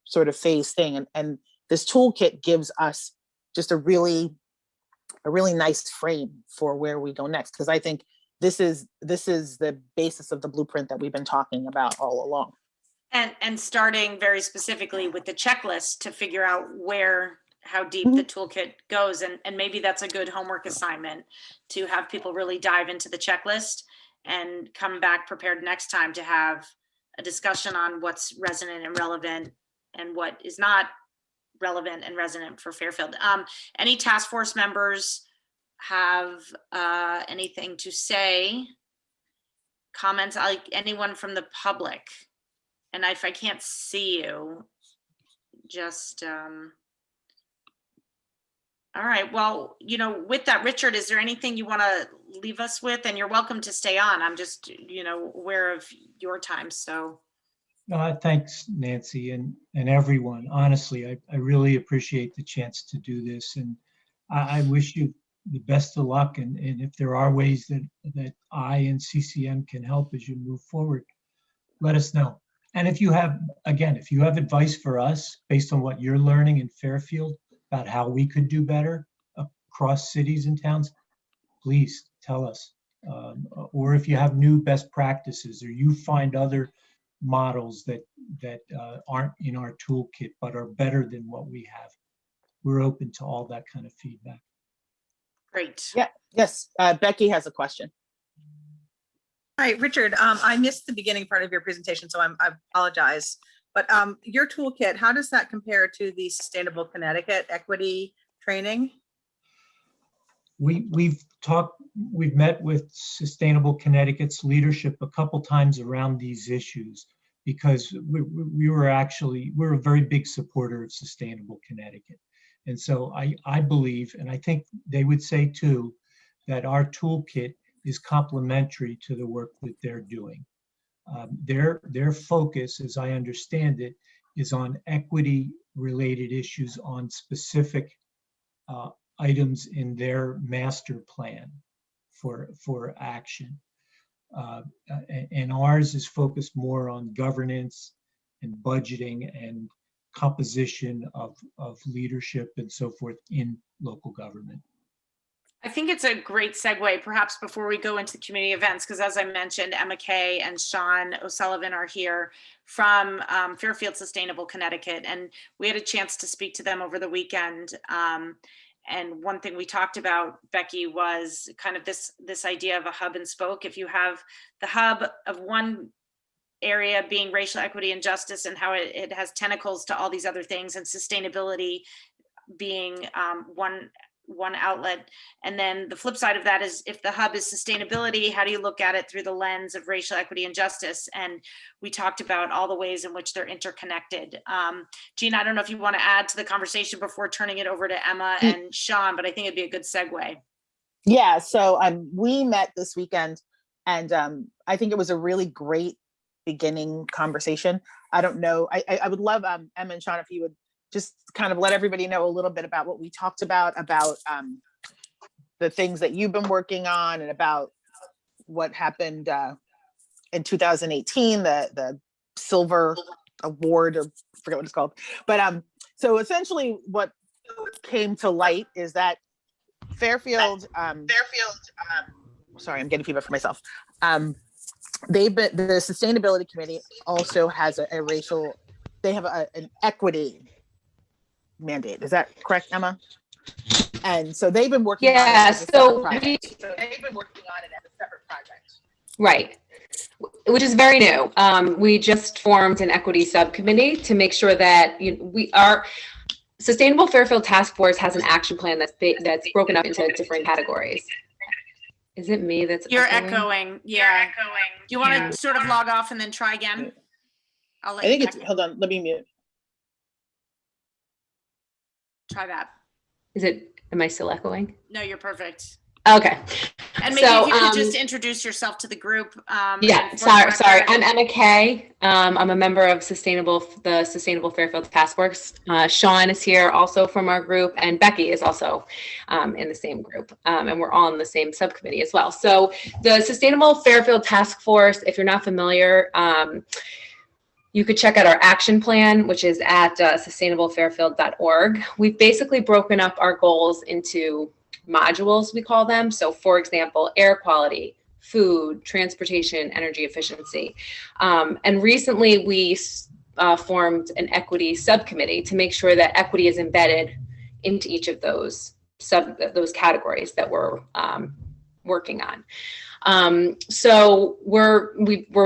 sort of phase thing. And this toolkit gives us just a really nice frame for where we go next. Because I think this is the basis of the blueprint that we've been talking about all along.
And starting very specifically with the checklist to figure out how deep the toolkit goes. And maybe that's a good homework assignment to have people really dive into the checklist and come back prepared next time to have a discussion on what's resonant and relevant and what is not relevant and resonant for Fairfield. Any task force members have anything to say? Comments, like anyone from the public? And if I can't see you, just, all right, well, with that, Richard, is there anything you want to leave us with? And you're welcome to stay on. I'm just, aware of your time, so.
Thanks, Nancy, and everyone. Honestly, I really appreciate the chance to do this, and I wish you the best of luck. And if there are ways that I and CCM can help as you move forward, let us know. And if you have advice for us based on what you're learning in Fairfield about how we could do better across cities and towns, please tell us. Or if you have new best practices, or you find other models that aren't in our toolkit but are better than what we have, we're open to all that kind of feedback.
Great.
Yeah. Yes. Becky has a question.
Hi, Richard. I missed the beginning part of your presentation, so I apologize. But your toolkit, how does that compare to the Sustainable Connecticut equity training?
We've met with Sustainable Connecticut's leadership a couple times around these issues, because we're a very big supporter of Sustainable Connecticut. And so I believe, and I think they would say too, that our toolkit is complementary to the work that they're doing. Their focus, as I understand it, is on equity-related issues on specific items in their master plan for action. And ours is focused more on governance and budgeting and composition of leadership and so forth in local government.
I think it's a great segue, perhaps before we go into community events, because as I mentioned, Emma Kay and Sean O'Sullivan are here from Fairfield Sustainable Connecticut, and we had a chance to speak to them over the weekend. And one thing we talked about, Becky, was kind of this idea of a hub and spoke. If you have the hub of one area being racial equity and justice, and how it has tentacles to all these other things, and sustainability being one outlet. And then the flip side of that is, if the hub is sustainability, how do you look at it through the lens of racial equity and justice? And we talked about all the ways in which they're interconnected. Gina, I don't know if you want to add to the conversation before turning it over to Emma and Sean, but I think it'd be a good segue.
Yeah, so we met this weekend, and I think it was a really great beginning conversation. I don't know, I would love Emma and Sean, if you would just kind of let everybody know a little bit about what we talked about the things that you've been working on, and about what happened in 2018, the Silver Award, or I forget what it's called. But so essentially what came to light is that Fairfield, sorry, I'm getting feedback for myself. The Sustainability Committee also has a racial, they have an equity mandate. Is that correct, Emma? And so they've been working on it as a separate project. They've been working on it as a separate project.
Right, which is very new. We just formed an equity subcommittee to make sure that our Sustainable Fairfield Task Force has an action plan that's broken up into different categories. Is it me that's
You're echoing? Yeah. Do you want to sort of log off and then try again? I'll let
I think
you
it's, hold on, let me mute.
try that.
Am I still echoing?
No, you're perfect.
Okay.
And maybe if you could just introduce yourself to the group.
Yeah, sorry. I'm Emma Kay. I'm a member of the Sustainable Fairfield Task Force. Sean is here also from our group, and Becky is also in the same group. And we're all in the same subcommittee as well. So the Sustainable Fairfield Task Force, if you're not familiar, you could check out our action plan, which is at sustainablefairfield.org. We've basically broken up our goals into modules, we call them. So for example, air quality, food, transportation, energy efficiency. And recently we formed an equity subcommittee to make sure that equity is embedded into each of those categories that we're working on. So we're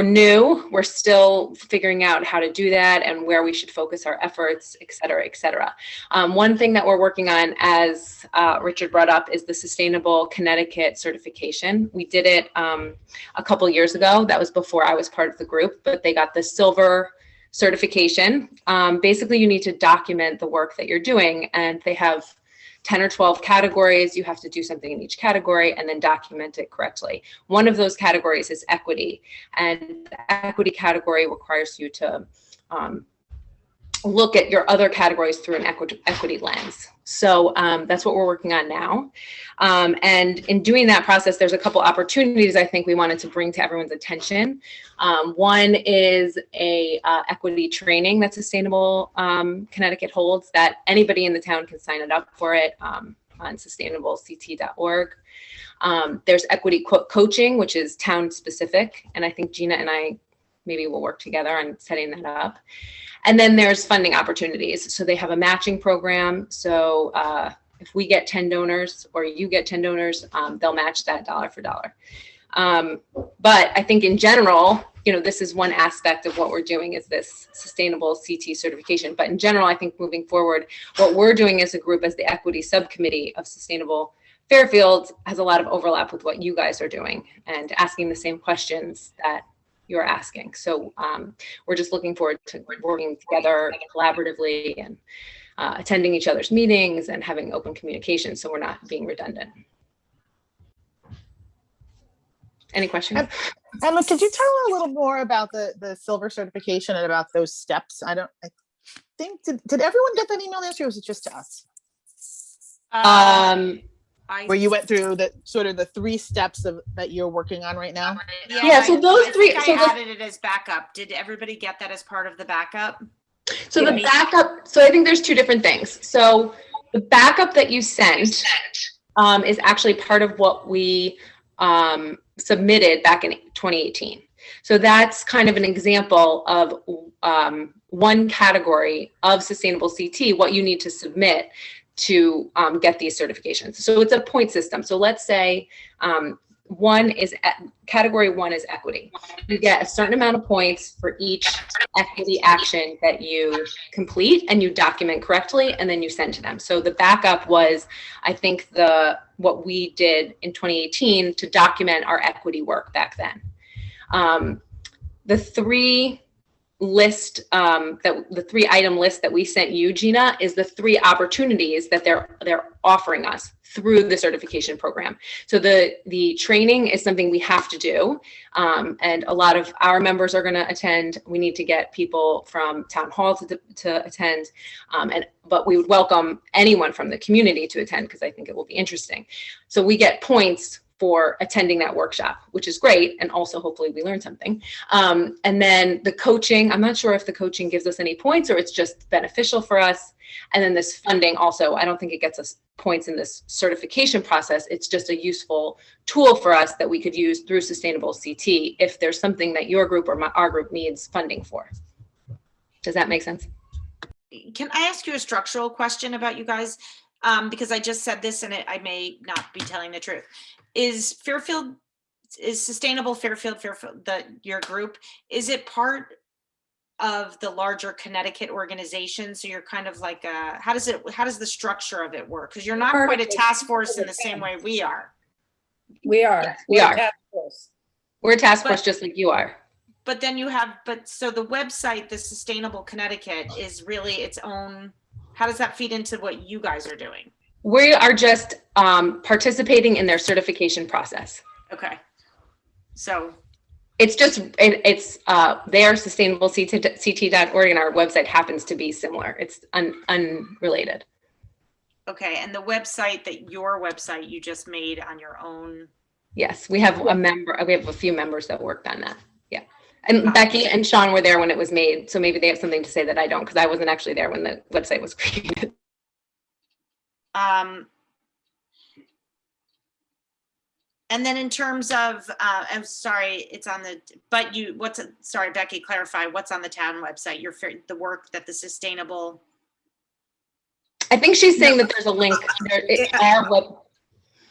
new, we're still figuring out how to do that and where we should focus our efforts, et cetera, et cetera. One thing that we're working on, as Richard brought up, is the Sustainable Connecticut certification. We did it a couple years ago. That was before I was part of the group, but they got the silver certification. Basically, you need to document the work that you're doing, and they have 10 or 12 categories. You have to do something in each category and then document it correctly. One of those categories is equity, and the equity category requires you to look at your other categories through an equity lens. So that's what we're working on now. And in doing that process, there's a couple opportunities I think we wanted to bring to everyone's attention. One is a equity training that Sustainable Connecticut holds, that anybody in the town can sign it up for it on sustainableCT.org. There's equity coaching, which is town specific. And I think Gina and I maybe will work together on setting that up. And then there's funding opportunities. So they have a matching program. So if we get 10 donors or you get 10 donors, they'll match that dollar for dollar. But I think in general, this is one aspect of what we're doing, is this Sustainable CT certification. But in general, I think moving forward, what we're doing as a group, as the equity subcommittee of Sustainable Fairfield, has a lot of overlap with what you guys are doing and asking the same questions that you're asking. So we're just looking forward to working together collaboratively and attending each other's meetings and having open communication, so we're not being redundant. Any questions?
Emma, could you tell a little more about the silver certification and about those steps? I think, did everyone get that email yesterday, or was it just to us? where you went through the sort of the 3 steps of that you're working on right now?
Yeah, so those
I
three-
think
so
I
the-
added it as backup. Did everybody get that as part of the backup?
So the backup, so I think there's 2 different things. So the backup that you sent is actually part of what we submitted back in 2018. So that's kind of an example of one category of sustainable CT, what you need to submit to get these certifications. So it's a point system. So let's say category 1 is equity. You get a certain amount of points for each equity action that you complete and you document correctly, and then you send to them. So the backup was, I think, what we did in 2018 to document our equity work back then. The 3 item list that we sent you, Gina, is the 3 opportunities that they're offering us through the certification program. So the training is something we have to do, and a lot of our members are going to attend. We need to get people from town hall to attend, but we would welcome anyone from the community to attend because I think it will be interesting. So we get points for attending that workshop, which is great. And also hopefully we learn something. And then the coaching, I'm not sure if the coaching gives us any points or it's just beneficial for us. And then this funding also, I don't think it gets us points in this certification process. It's just a useful tool for us that we could use through Sustainable CT if there's something that your group or our group needs funding for. Does that make sense?
Can I ask you a structural question about you guys? Because I just said this and I may not be telling the truth. Is Sustainable Fairfield, your group, is it part of the larger Connecticut organization? So you're kind of like how does the structure of it work? Because you're not quite a task force in the same way we are.
We are.
We are.
Task force.
We're a task force just like you are.
But then so the website, the Sustainable Connecticut, is really its own. How does that feed into what you guys are doing?
We are just participating in their certification process.
Okay. So
it's just, they are sustainableCT.org and our website happens to be similar. It's unrelated.
Okay. And the website your website you just made on your own.
Yes, we have a few members that worked on that. Yeah. And Becky and Sean were there when it was made. So maybe they have something to say that I don't, because I wasn't actually there when the website was created.
And then in terms of, I'm sorry, it's on sorry, Becky, clarify what's on the town website, the work that the Sustainable.
I think she's saying that there's a link.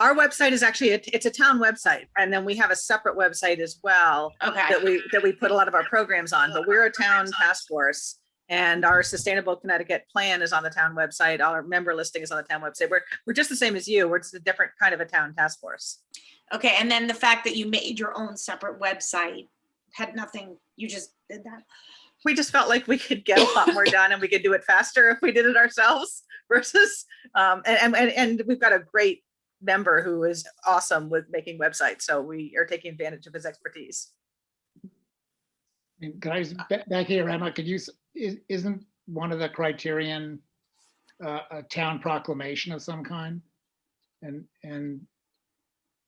Our website is actually, it's a town website. And then we have a separate website as well.
Okay.
That we put a lot of our programs on, but we're a town task force. And our Sustainable Connecticut plan is on the town website. Our member listing is on the town website. We're just the same as you. We're just a different kind of a town task force.
Okay, and then the fact that you made your own separate website had nothing, you just did that?
We just felt like we could get a lot more done and we could do it faster if we did it ourselves versus, and we've got a great member who is awesome with making websites. So we are taking advantage of his expertise.
Guys, Becky or Emma, isn't one of the criterion a town proclamation of some kind? And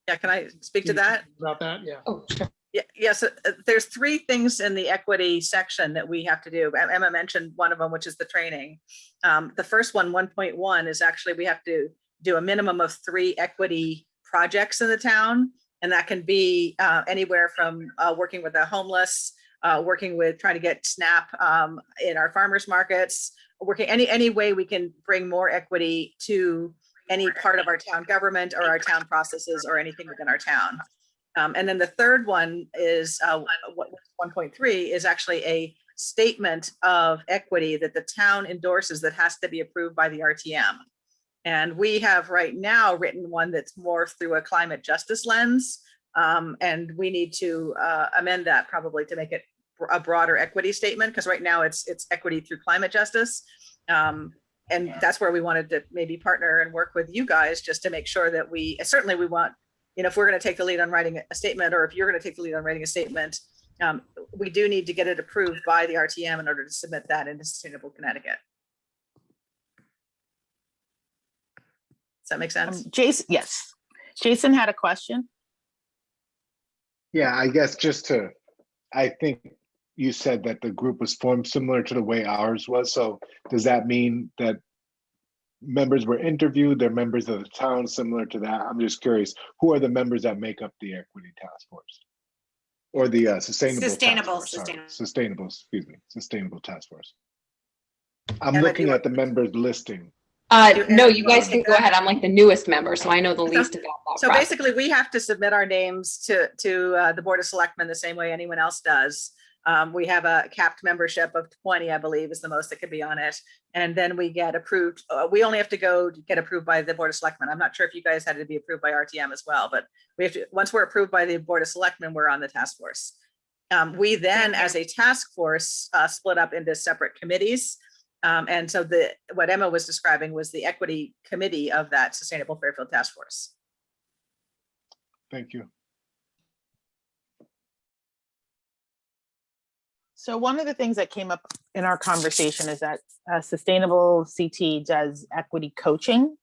yeah, can I speak to that?
About that, yeah.
Oh, sure.
Yeah, yes, there's 3 things in the equity section that we have to do. Emma mentioned one of them, which is the training. The first one, 1.1, is actually we have to do a minimum of 3 equity projects in the town. And that can be anywhere from working with the homeless, working with trying to get SNAP in our farmers markets, working any way we can bring more equity to any part of our town government or our town processes or anything within our town. And then the third one is 1.3 is actually a statement of equity that the town endorses that has to be approved by the RTM. And we have right now written one that's more through a climate justice lens. And we need to amend that probably to make it a broader equity statement, because right now it's equity through climate justice. And that's where we wanted to maybe partner and work with you guys just to make sure that we want, if we're going to take the lead on writing a statement, or if you're going to take the lead on writing a statement, we do need to get it approved by the RTM in order to submit that into Sustainable Connecticut. Does that make sense?
Jason, yes. Jason had a question.
Yeah, I guess I think you said that the group was formed similar to the way ours was. So does that mean that members were interviewed? They're members of the town, similar to that? I'm just curious, who are the members that make up the equity task force? Or the sustainable task force? Sorry. Sustainable task force. I'm
Emma, do
looking
you
at the members listing.
No, you guys can go ahead. I'm like the newest member, so I know the least about that.
So
process.
basically, we have to submit our names to the Board of Selectmen the same way anyone else does. We have a capped membership of 20, I believe, is the most that could be on it. And then we get approved. We only have to go to get approved by the Board of Selectmen. I'm not sure if you guys had to be approved by RTM as well, but we have to, once we're approved by the Board of Selectmen, we're on the task force. We then, as a task force, split up into separate committees. And so what Emma was describing was the equity committee of that Sustainable Fairfield Task Force.
Thank you.
So one of the things that came up in our conversation is that Sustainable CT does equity coaching.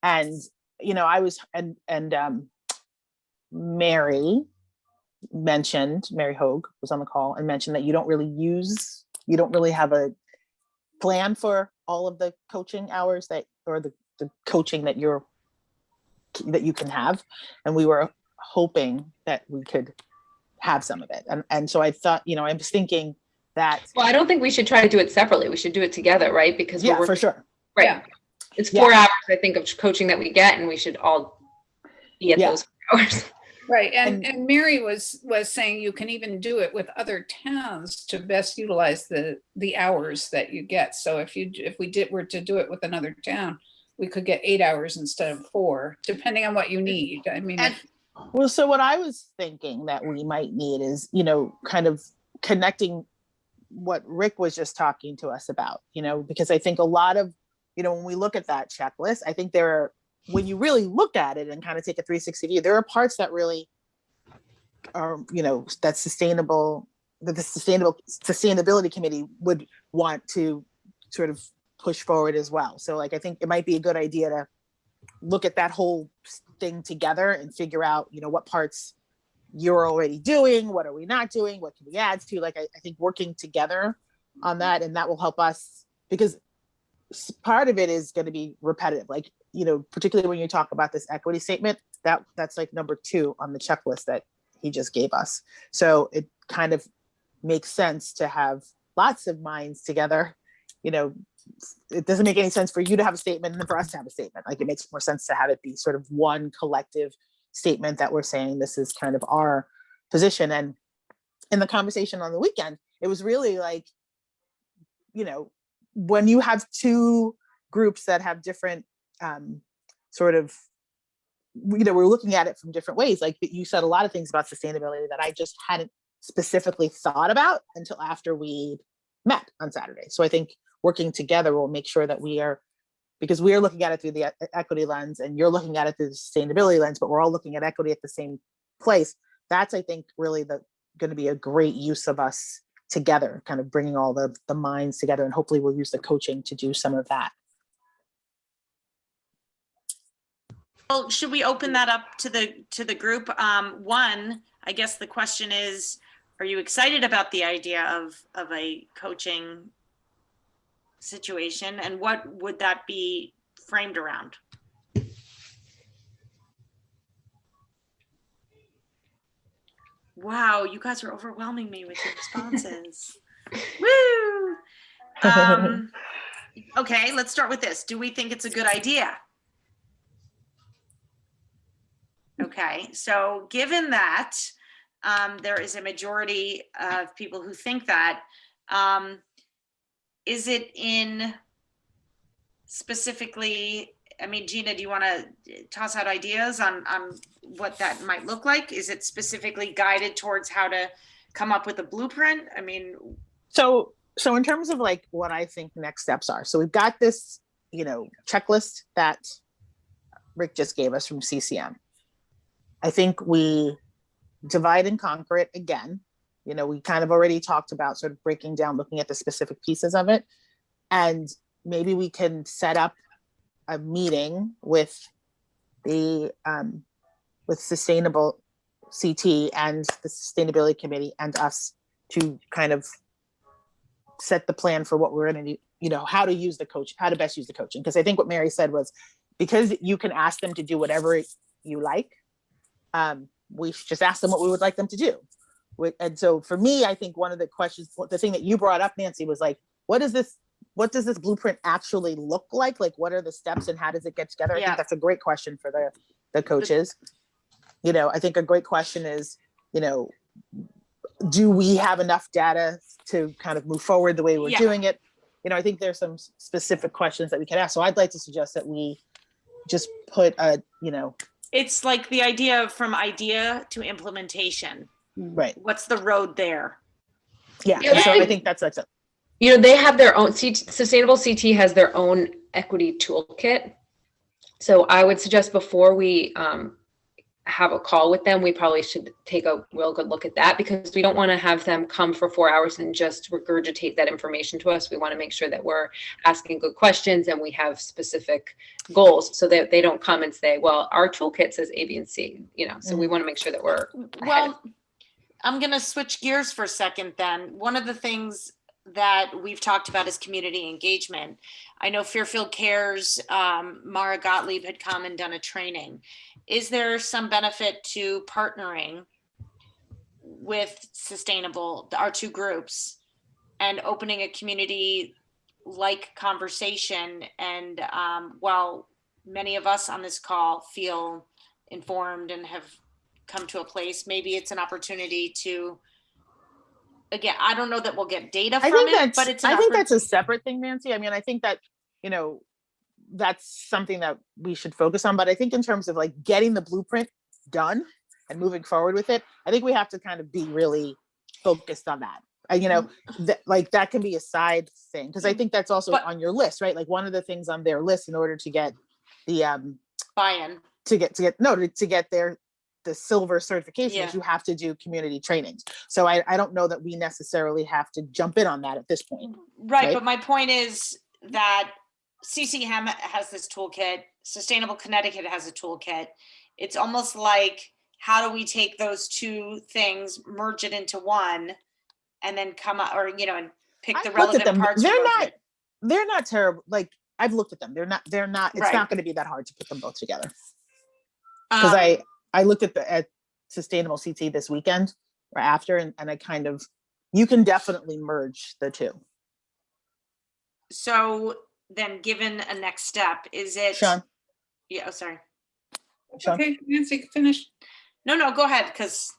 And, you know, Mary Hogue was on the call and mentioned that you don't really have a plan for all of the coaching hours or the coaching that you can have. And we were hoping that we could have some of it. And so I thought, you know, I was thinking that.
Well, I don't think we should try to do it separately. We should do it together, right? Because
yeah, for sure.
Right.
Yeah.
It's 4 hours, I think, of coaching that we get, and we should all be at those 4 hours.
Right, and Mary was saying you can even do it with other towns to best utilize the hours that you get. So if we were to do it with another town, we could get 8 hours instead of 4, depending on what you need. I mean,
well, so what I was thinking that we might need is, you know, kind of connecting what Rick was just talking to us about, you know, because I think a lot of, you know, when we look at that checklist, I think when you really look at it and kind of take a 360 view, there are parts that really are, you know, that the sustainability committee would want to sort of push forward as well. So like, I think it might be a good idea to look at that whole thing together and figure out, you know, what parts you're already doing, what are we not doing, what can we add to, like, I think working together on that, and that will help us, because part of it is going to be repetitive, like, you know, particularly when you talk about this equity statement, that's like number 2 on the checklist that he just gave us. So it kind of makes sense to have lots of minds together. You know, it doesn't make any sense for you to have a statement and then for us to have a statement. Like, it makes more sense to have it be sort of one collective statement that we're saying this is kind of our position. And in the conversation on the weekend, it was really like, you know, when you have 2 groups that have different sort of, you know, we're looking at it from different ways. Like, you said a lot of things about sustainability that I just hadn't specifically thought about until after we met on Saturday. So I think working together will make sure that because we are looking at it through the equity lens and you're looking at it through the sustainability lens, but we're all looking at equity at the same place. That's, I think, really going to be a great use of us together, kind of bringing all the minds together, and hopefully we'll use the coaching to do some of that.
Well, should we open that up to the group? One, I guess the question is, are you excited about the idea of a coaching situation, and what would that be framed around? Wow, you guys are overwhelming me with your responses. Woo! Okay, let's start with this. Do we think it's a good idea? Okay, so given that there is a majority of people who think that, is it in specifically, I mean, Gina, do you want to toss out ideas on what that might look like? Is it specifically guided towards how to come up with a blueprint? I mean,
so in terms of like what I think next steps are, so we've got this, you know, checklist that Rick just gave us from CCM. I think we divide and conquer it again. You know, we kind of already talked about sort of breaking down, looking at the specific pieces of it. And maybe we can set up a meeting with the, with Sustainable CT and the Sustainability Committee and us to kind of set the plan for what we're going to do, you know, how to use the coach, how to best use the coaching. Because I think what Mary said was, because you can ask them to do whatever you like, we should just ask them what we would like them to do. And so for me, I think one of the questions, the thing that you brought up, Nancy, was like, what does this blueprint actually look like? Like, what are the steps and how does it get together? I
Yeah.
think that's a great question for the coaches. You know, I think a great question is, you know, do we have enough data to kind of move forward the way we're
Yeah.
doing it? You know, I think there's some specific questions that we can ask. So I'd like to suggest that we just put a, you know,
It's like the idea of from idea to implementation.
right.
What's the road there?
Yeah.
Yeah,
So
I
I think that's it.
You know, they have their own, Sustainable CT has their own equity toolkit. So I would suggest before we have a call with them, we probably should take a real good look at that, because we don't want to have them come for 4 hours and just regurgitate that information to us. We want to make sure that we're asking good questions and we have specific goals, so that they don't come and say, well, our toolkit says A, B, and C, you know, so we want to make sure that we're ahead.
Well, I'm going to switch gears for a second then. One of the things that we've talked about is community engagement. I know Fairfield Cares, Mara Gottlieb had come and done a training. Is there some benefit to partnering with Sustainable, our two groups, and opening a community-like conversation? And while many of us on this call feel informed and have come to a place, maybe it's an opportunity to, again, I don't know that we'll get data from it, but it's an
I think that's a separate thing, Nancy. I mean, I think that, you know, that's something that we should focus on. But I think in terms of like getting the blueprint done and moving forward with it, I think we have to kind of be really focused on that. You know, like that can be a side thing, because I think that's also on your list, right? Like one of the things on their list in order to get the
buy-in,
to get the silver certification is you have to do community trainings. So I don't know that we necessarily have to jump in on that at this point.
Right. But my point is that CCM has this toolkit, Sustainable Connecticut has a toolkit. It's almost like, how do we take those two things, merge it into one, and then come up, or, you know, and pick the relevant parts.
They're not terrible. Like, I've looked at them. They're not, it's
Right.
not going to be that hard to put them both together. Because I looked at Sustainable CT this weekend or after, and I kind of, you can definitely merge the two.
So then, given a next step, is it?
Sean?
Yeah, oh, sorry.
Sean?
Okay, Nancy, finish.
No, go ahead, because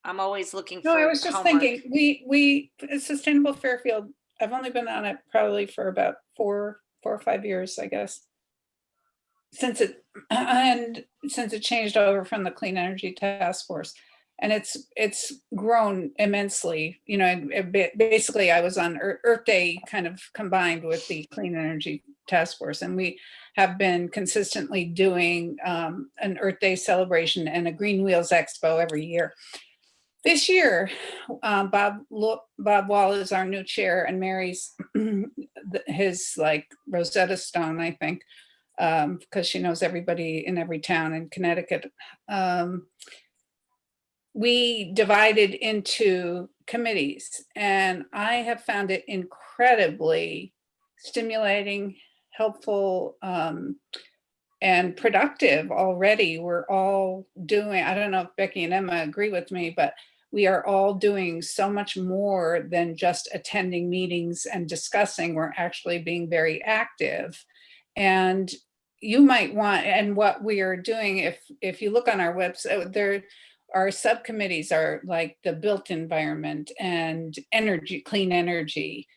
I'm always looking for
No, I was just
homework.
thinking, we Sustainable Fairfield, I've only been on it probably for about four or 5 years, I guess. Since it changed over from the Clean Energy Task Force, and it's grown immensely. You know, basically I was on Earth Day kind of combined with the Clean Energy Task Force, and we have been consistently doing an Earth Day celebration and a Green Wheels Expo every year. This year, Bob Wall is our new chair, and Mary's his like Rosetta Stone, I think, because she knows everybody in every town in Connecticut. We divided into committees, and I have found it incredibly stimulating, helpful, and productive already. We're all doing, I don't know if Becky and Emma agree with me, but we are all doing so much more than just attending meetings and discussing. We're actually being very active. And you might want, and what we are doing, if you look on our website, there our subcommittees are like the built environment and energy, clean energy,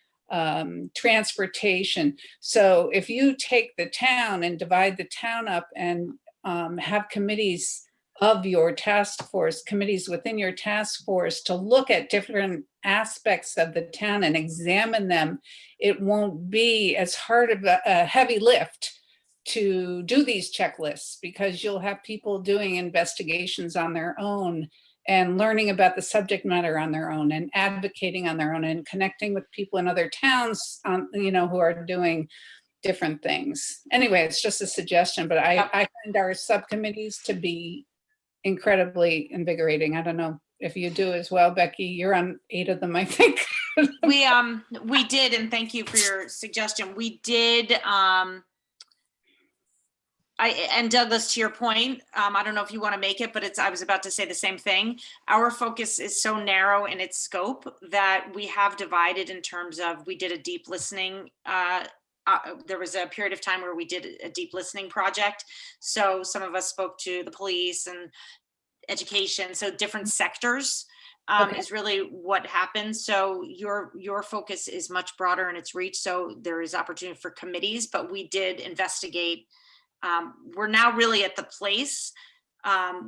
transportation. So if you take the town and divide the town up and have committees of your task force, committees within your task force to look at different aspects of the town and examine them, it won't be as hard of a heavy lift to do these checklists, because you'll have people doing investigations on their own and learning about the subject matter on their own and advocating on their own and connecting with people in other towns, you know, who are doing different things. Anyway, it's just a suggestion, but
Yep.
I find our subcommittees to be incredibly invigorating. I don't know if you do as well, Becky. You're on 8 of them, I think.
We did, and thank you for your suggestion. We did, and Douglas, to your point, I don't know if you want to make it, but I was about to say the same thing. Our focus is so narrow in its scope that we have divided in terms of, we did a deep listening, there was a period of time where we did a deep listening project. So some of us spoke to the police and education, so different sectors is really what happens. So your focus is much broader in its reach. So there is opportunity for committees, but we did investigate. We're now really at the place,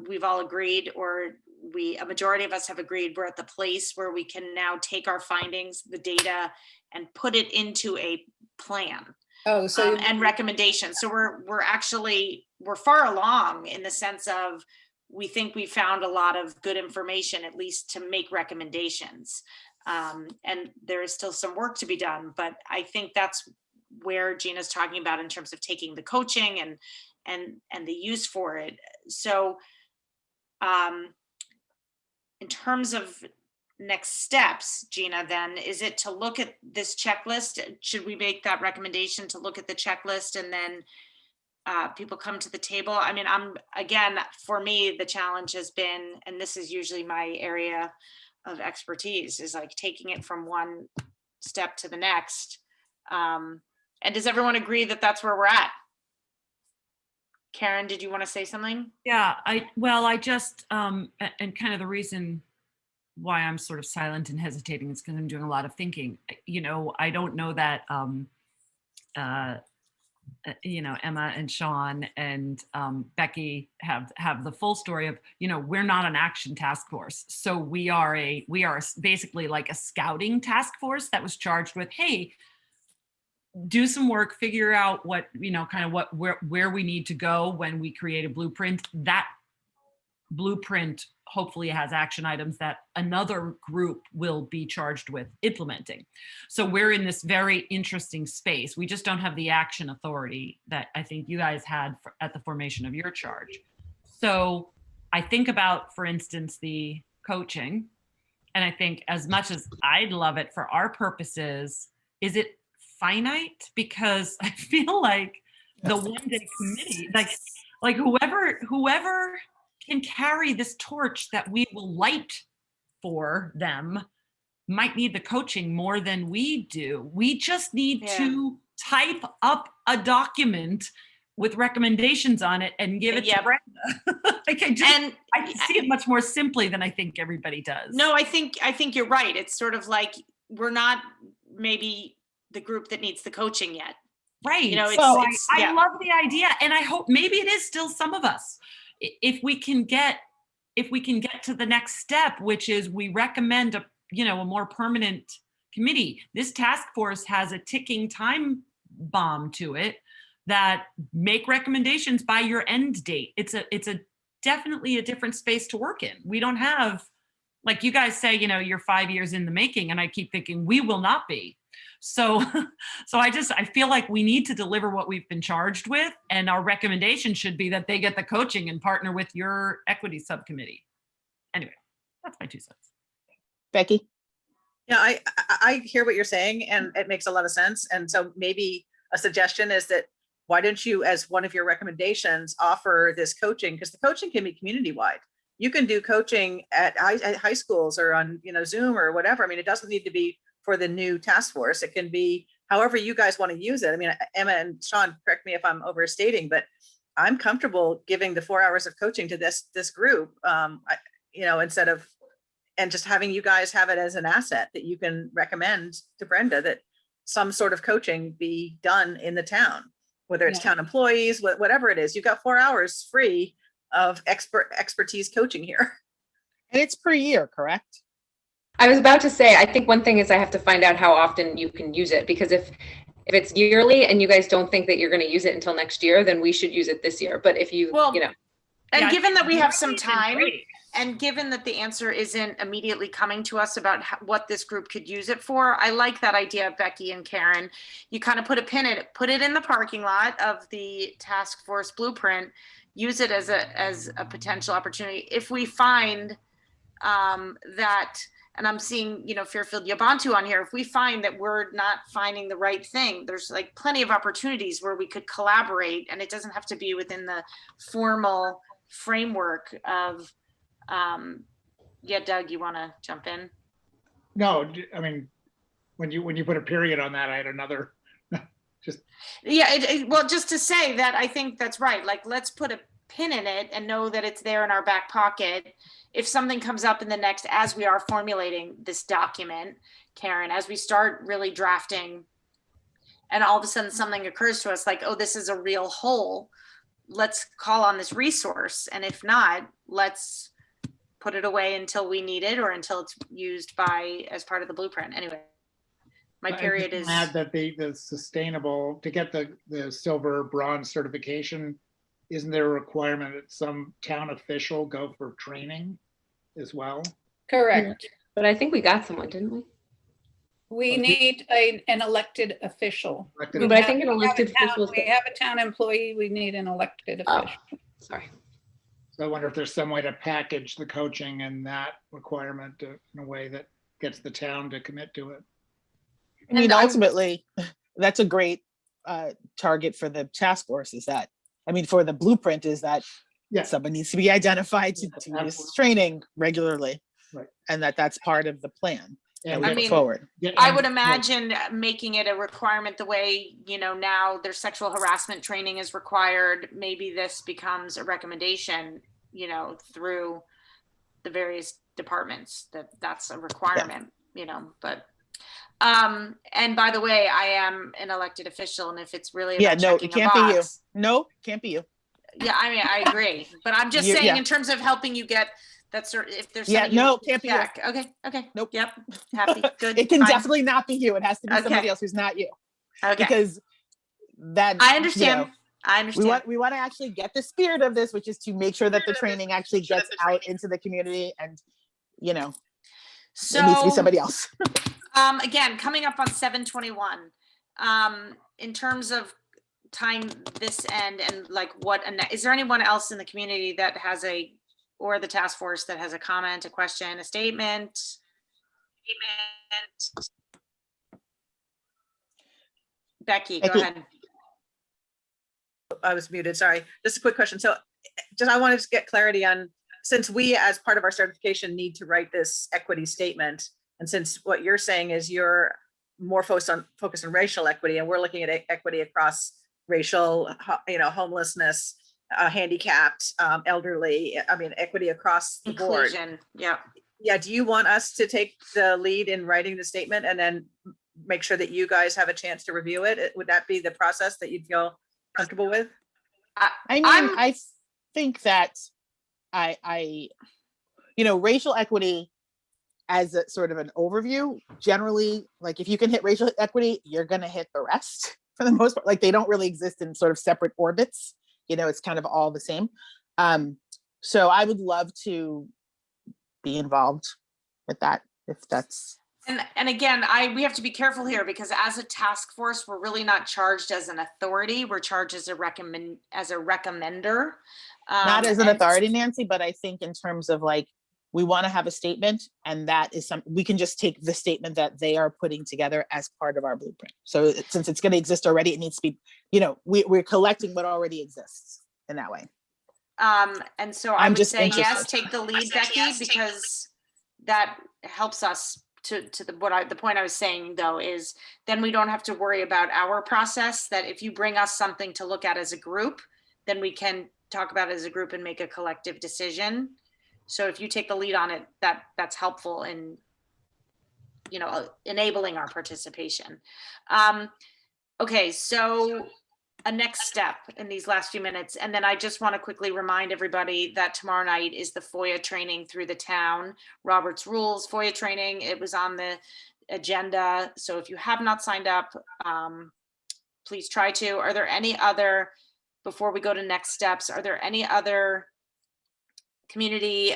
we've all agreed, or a majority of us have agreed, we're at the place where we can now take our findings, the data, and put it into a plan.
Oh, so
And recommendations. So we're far along in the sense of, we think we found a lot of good information, at least to make recommendations. And there is still some work to be done, but I think that's where Gina's talking about in terms of taking the coaching and the use for it. So in terms of next steps, Gina, then, is it to look at this checklist? Should we make that recommendation to look at the checklist and then people come to the table? I mean, again, for me, the challenge has been, and this is usually my area of expertise, is like taking it from one step to the next. And does everyone agree that that's where we're at? Karen, did you want to say something?
Yeah, I just, and kind of the reason why I'm sort of silent and hesitating is because I'm doing a lot of thinking. You know, I don't know that, you know, Emma and Sean and Becky have the full story of, you know, we're not an action task force. So we are basically like a scouting task force that was charged with, hey, do some work, figure out what, you know, kind of where we need to go when we create a blueprint. That blueprint hopefully has action items that another group will be charged with implementing. So we're in this very interesting space. We just don't have the action authority that I think you guys had at the formation of your charge. So I think about, for instance, the coaching, and I think as much as I'd love it for our purposes, is it finite? Because I feel like the one-day committee, like whoever can carry this torch that we will light for them might need the coaching more than we do. We just need to type up a document with recommendations on it and give it to Brenda. I see it much more simply than I think everybody does.
No, I think you're right. It's sort of like, we're not maybe the group that needs the coaching yet.
Right.
You know,
I love the idea, and I hope maybe it is still some of us. If we can get to the next step, which is we recommend a more permanent committee. This task force has a ticking time bomb to it that make recommendations by your end date. It's a definitely a different space to work in. We don't have, like you guys say, you know, you're 5 years in the making, and I keep thinking we will not be. So I feel like we need to deliver what we've been charged with, and our recommendation should be that they get the coaching and partner with your equity subcommittee. Anyway, that's my 2 cents.
Becky?
Yeah, I hear what you're saying, and it makes a lot of sense. And so maybe a suggestion is that, why don't you, as one of your recommendations, offer this coaching? Because the coaching can be community-wide. You can do coaching at high schools or on, Zoom or whatever. I mean, it doesn't need to be for the new task force. It can be however you guys want to use it. I mean, Emma and Sean, correct me if I'm overstating, but I'm comfortable giving the 4 hours of coaching to this group, instead of, and just having you guys have it as an asset that you can recommend to Brenda that some sort of coaching be done in the town, whether it's town employees, whatever it is. You've got 4 hours free of expertise coaching here.
And it's per year, correct?
I was about to say, I think one thing is I have to find out how often you can use it, because if it's yearly and you guys don't think that you're going to use it until next year, then we should use it this year. But if you,
And given that we have some time, And given that the answer isn't immediately coming to us about what this group could use it for, I like that idea, Becky and Karen. You kind of put a pin in it, put it in the parking lot of the task force blueprint, use it as a potential opportunity. If we find that, and I'm seeing, Fairfield Yabantu on here, if we find that we're not finding the right thing, there's like plenty of opportunities where we could collaborate, and it doesn't have to be within the formal framework of, yeah, Doug, you want to jump in?
No, I mean, when you put a period on that, I had another, just,
Yeah, well, just to say that I think that's right. Like, let's put a pin in it and know that it's there in our back pocket. If something comes up in the next, as we are formulating this document, Karen, as we start really drafting, and all of a sudden something occurs to us like, oh, this is a real hole, let's call on this resource. And if not, let's put it away until we need it or until it's used as part of the blueprint. Anyway, my period is.
Add that the sustainable, to get the silver bronze certification, isn't there a requirement that some town official go for training as well?
Correct.
But I think we got someone, didn't we?
We need an elected official.
Elected
But I think an elected official is.
We have a town employee, we need an elected
Oh,
official.
sorry.
So I wonder if there's some way to package the coaching and that requirement in a way that gets the town to commit to it.
I mean,
And I-
ultimately, that's a great target for the task force for the blueprint is that
Yeah.
someone needs to be identified to do this
Absolutely.
training regularly.
Right.
And that's part of the plan that
And
we
I
put
mean,
forward.
I would imagine making it a requirement the way, now there's sexual harassment training is required. Maybe this becomes a recommendation, through the various departments that's a requirement, but, and by the way, I am an elected official, and if it's really
Yeah,
about
no, it
checking a
can't be you.
box.
No, can't be you.
Yeah, I mean, I agree, but I'm just saying in terms of helping you get that sort, if there's
Yeah,
something you
no, can't be you.
check. Okay.
Nope.
Yep. Happy. Good.
It can
fine.
definitely not be you. It has to be somebody
Okay.
else who's not you.
Okay.
Because that
I understand. I
we
understand.
want to actually get the spirit of this, which is to make sure that the training actually gets out into the community, and it needs to be somebody else.
Again, coming up on 7/21, in terms of time this end and like is there anyone else in the community that has or the task force that has a comment, a question, a statement? Becky, go
Becky.
ahead.
I was muted, sorry. Just a quick question. So I wanted to get clarity on, since we, as part of our certification, need to write this equity statement, and since what you're saying is you're more focused on racial equity, and we're looking at equity across racial, homelessness, handicapped, elderly, equity across the board.
Inclusion. Yeah.
Yeah, do you want us to take the lead in writing the statement and then make sure that you guys have a chance to review it? Would that be the process that you'd feel comfortable with?
I think that racial equity as a sort of an overview, generally, like if you can hit racial equity, you're going to hit the rest for the most part. Like they don't really exist in sort of separate orbits. It's kind of all the same. So I would love to be involved with that if that's.
And again, we have to be careful here because as a task force, we're really not charged as an authority. We're charged as a recommender.
Not as an authority, Nancy, but I think in terms of like, we want to have a statement, and that is something we can just take the statement that they are putting together as part of our blueprint. So since it's going to exist already, it needs to be, we're collecting what already exists in that way.
And so I
I'm
would
just
say, yes,
interested.
take the lead, Becky, because that helps us to the point I was saying though, is then we don't have to worry about our process, that if you bring us something to look at as a group, then we can talk about it as a group and make a collective decision. So if you take the lead on it, that's helpful in, enabling our participation. Okay, so a next step in these last few minutes. And then I just want to quickly remind everybody that tomorrow night is the FOIA training through the town, Robert's Rules FOIA training. It was on the agenda. So if you have not signed up, please try to. Are there any other, before we go to next steps, are there any other community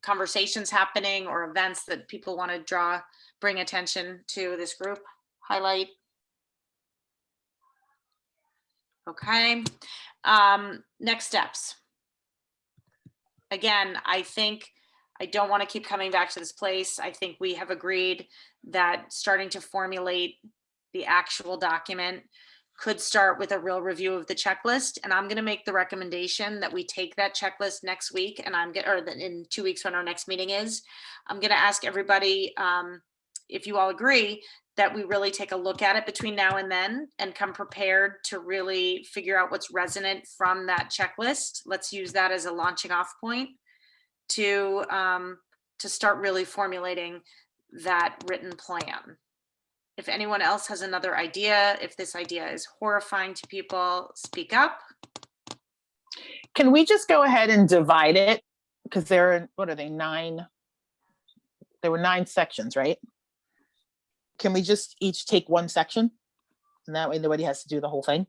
conversations happening or events that people want to bring attention to this group, highlight? Okay. Next steps. Again, I think I don't want to keep coming back to this place. I think we have agreed that starting to formulate the actual document could start with a real review of the checklist. And I'm going to make the recommendation that we take that checklist next week, and in 2 weeks when our next meeting is. I'm going to ask everybody, if you all agree, that we really take a look at it between now and then and come prepared to really figure out what's resonant from that checklist. Let's use that as a launching off point to start really formulating that written plan. If anyone else has another idea, if this idea is horrifying to people, speak up.
Can we just go ahead and divide it? Because there are, what are they, 9? There were 9 sections, right? Can we just each take one section? And that way nobody has to do the whole thing?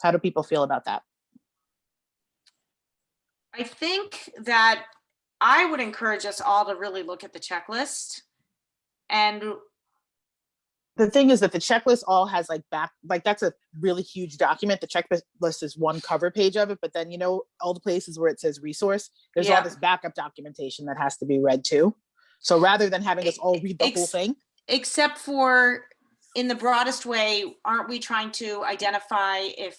How do people feel about that?
I think that I would encourage us all to really look at the checklist. And
The thing is that the checklist all has that's a really huge document. The checklist is one cover page of it, but then, all the places where it says resource, there's all this backup documentation that has to be read too. So rather than having us all read the whole thing.
Except for, in the broadest way, aren't we trying to identify if,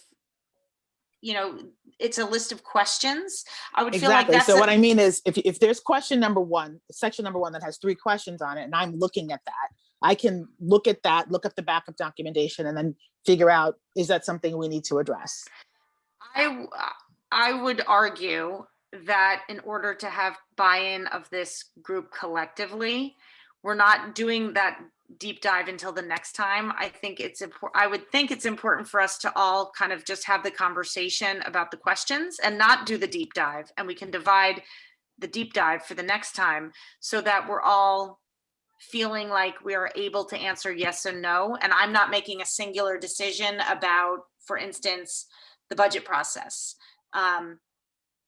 it's a list of questions? I would feel like that's
so what I mean is if there's question number 1, section number 1 that has 3 questions on it, and I'm looking at that, I can look at that, look up the backup documentation, and then figure out, is that something we need to address?
I would argue that in order to have buy-in of this group collectively, we're not doing that deep dive until the next time. I would think it's important for us to all kind of just have the conversation about the questions and not do the deep dive. And we can divide the deep dive for the next time so that we're all feeling like we are able to answer yes or no. And I'm not making a singular decision about, for instance, the budget process.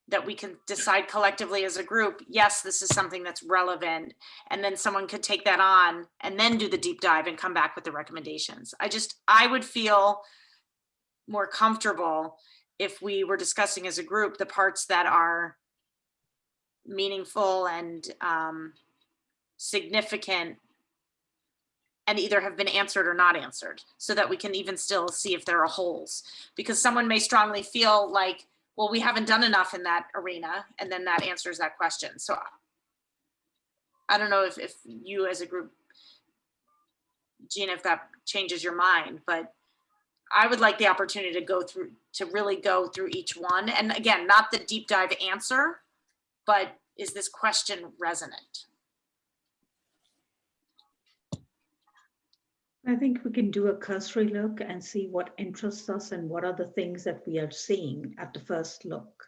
That we can decide collectively as a group, yes, this is something that's relevant. And then someone could take that on and then do the deep dive and come back with the recommendations. I would feel more comfortable if we were discussing as a group the parts that are meaningful and significant and either have been answered or not answered, so that we can even still see if there are holes. Because someone may strongly feel like, well, we haven't done enough in that arena, and then that answers that question. So I don't know if you as a group, Gina, if that changes your mind, but I would like the opportunity to really go through each one. And again, not the deep dive answer, but is this question resonant?
I think we can do a cursory look and see what interests us and what are the things that we are seeing at the first look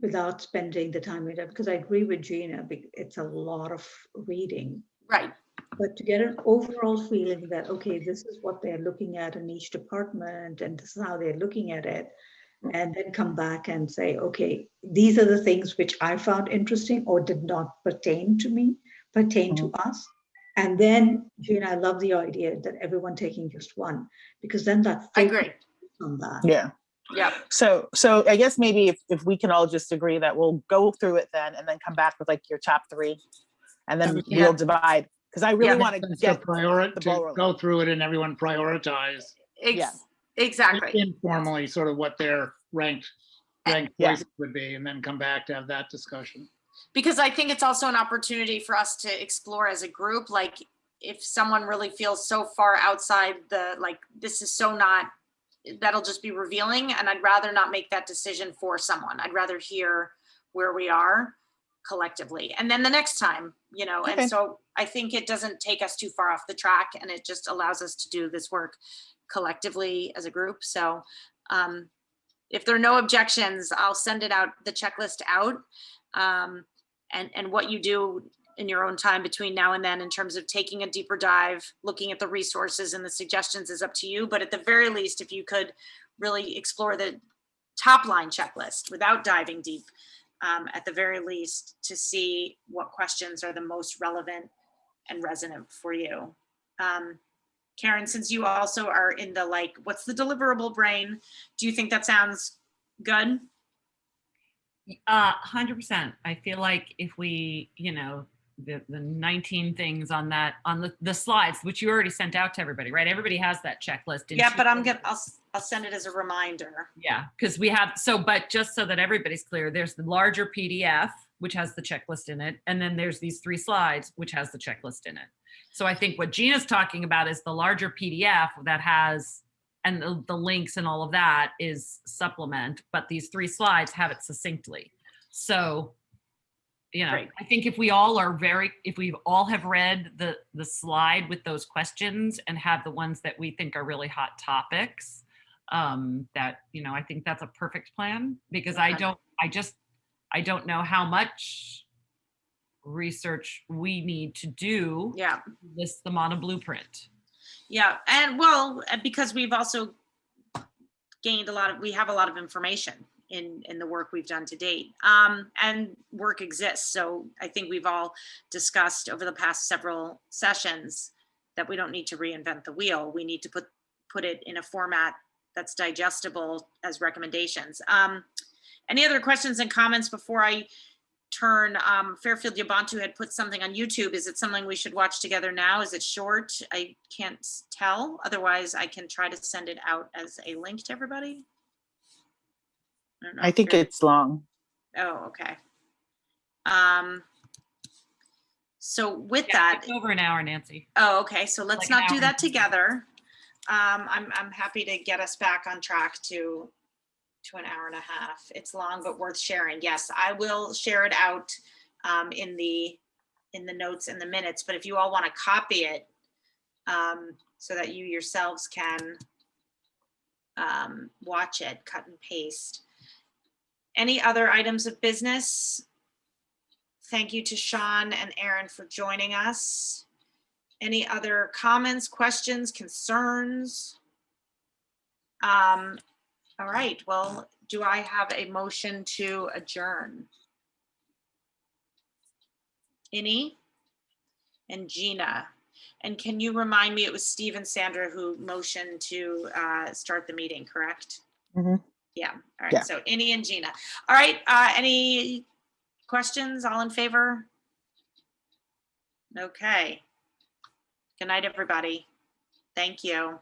without spending the time with it. Because I agree with Gina, it's a lot of reading.
Right.
But to get an overall feeling that, okay, this is what they're looking at in each department and this is how they're looking at it. And then come back and say, okay, these are the things which I found interesting or did not pertain to us. And then, Gina, I love the idea that everyone taking just one, because then that
I agree
on that.
Yeah.
Yeah.
So I guess maybe if we can all just agree that we'll go through it then and then come back with like your top 3 and then we'll divide. Because I really want to get the ball rolling.
Go through it and everyone prioritize.
Exactly.
Informally, sort of what their ranked choices would be, and then come back to have that discussion.
Because I think it's also an opportunity for us to explore as a group, like if someone really feels so far outside this is so not, that'll just be revealing. And I'd rather not make that decision for someone. I'd rather hear where we are collectively. And then the next time, okay. And so I think it doesn't take us too far off the track, and it just allows us to do this work collectively as a group. So if there are no objections, I'll send the checklist out. And what you do in your own time between now and then in terms of taking a deeper dive, looking at the resources and the suggestions is up to you. But at the very least, if you could really explore the top line checklist without diving deep, at the very least, to see what questions are the most relevant and resonant for you. Karen, since you also are in the like, what's the deliverable brain? Do you think that sounds good?
100%. I feel like if we, the 19 things on that, on the slides, which you already sent out to everybody, right? Everybody has that checklist. didn't
Yeah,
you?
but I'll send it as a reminder.
Yeah, because we have, but just so that everybody's clear, there's the larger PDF, which has the checklist in it. And then there's these 3 slides, which has the checklist in it. So I think what Gina's talking about is the larger PDF that has, and the links and all of that is supplement, but these 3 slides have it succinctly. So,
Great.
I think if we all have read the slide with those questions and have the ones that we think are really hot topics, that, I think that's a perfect plan, because I don't know how much research we need to do.
Yeah.
To list them on a blueprint.
Yeah. And well, because we've also gained we have a lot of information in the work we've done to date. And work exists. So I think we've all discussed over the past several sessions that we don't need to reinvent the wheel. We need to put it in a format that's digestible as recommendations. Any other questions and comments before I turn? Fairfield Yabantu had put something on YouTube. Is it something we should watch together now? Is it short? I can't tell. Otherwise, I can try to send it out as a link to everybody. don't know
I
if
think
you're-
it's long.
Oh, okay. So with
Yeah,
that,
it's over an hour, Nancy.
oh, okay, so let's
Like an
not do
hour
that
and 20.
together. I'm happy to get us back on track to an hour and a half. It's long, but worth sharing. Yes, I will share it out in the notes and the minutes, but if you all want to copy it so that you yourselves can watch it, cut and paste. Any other items of business? Thank you to Sean and Aaron for joining us. Any other comments, questions, concerns? All right, well, do I have a motion to adjourn? Innie and Gina. And can you remind me, it was Steve and Sandra who motioned to start the meeting, correct?
Mhm.
Yeah, all right,
Yeah.
so Innie and Gina. All right, any questions, all in favor? Okay. Good night, everybody. Thank you.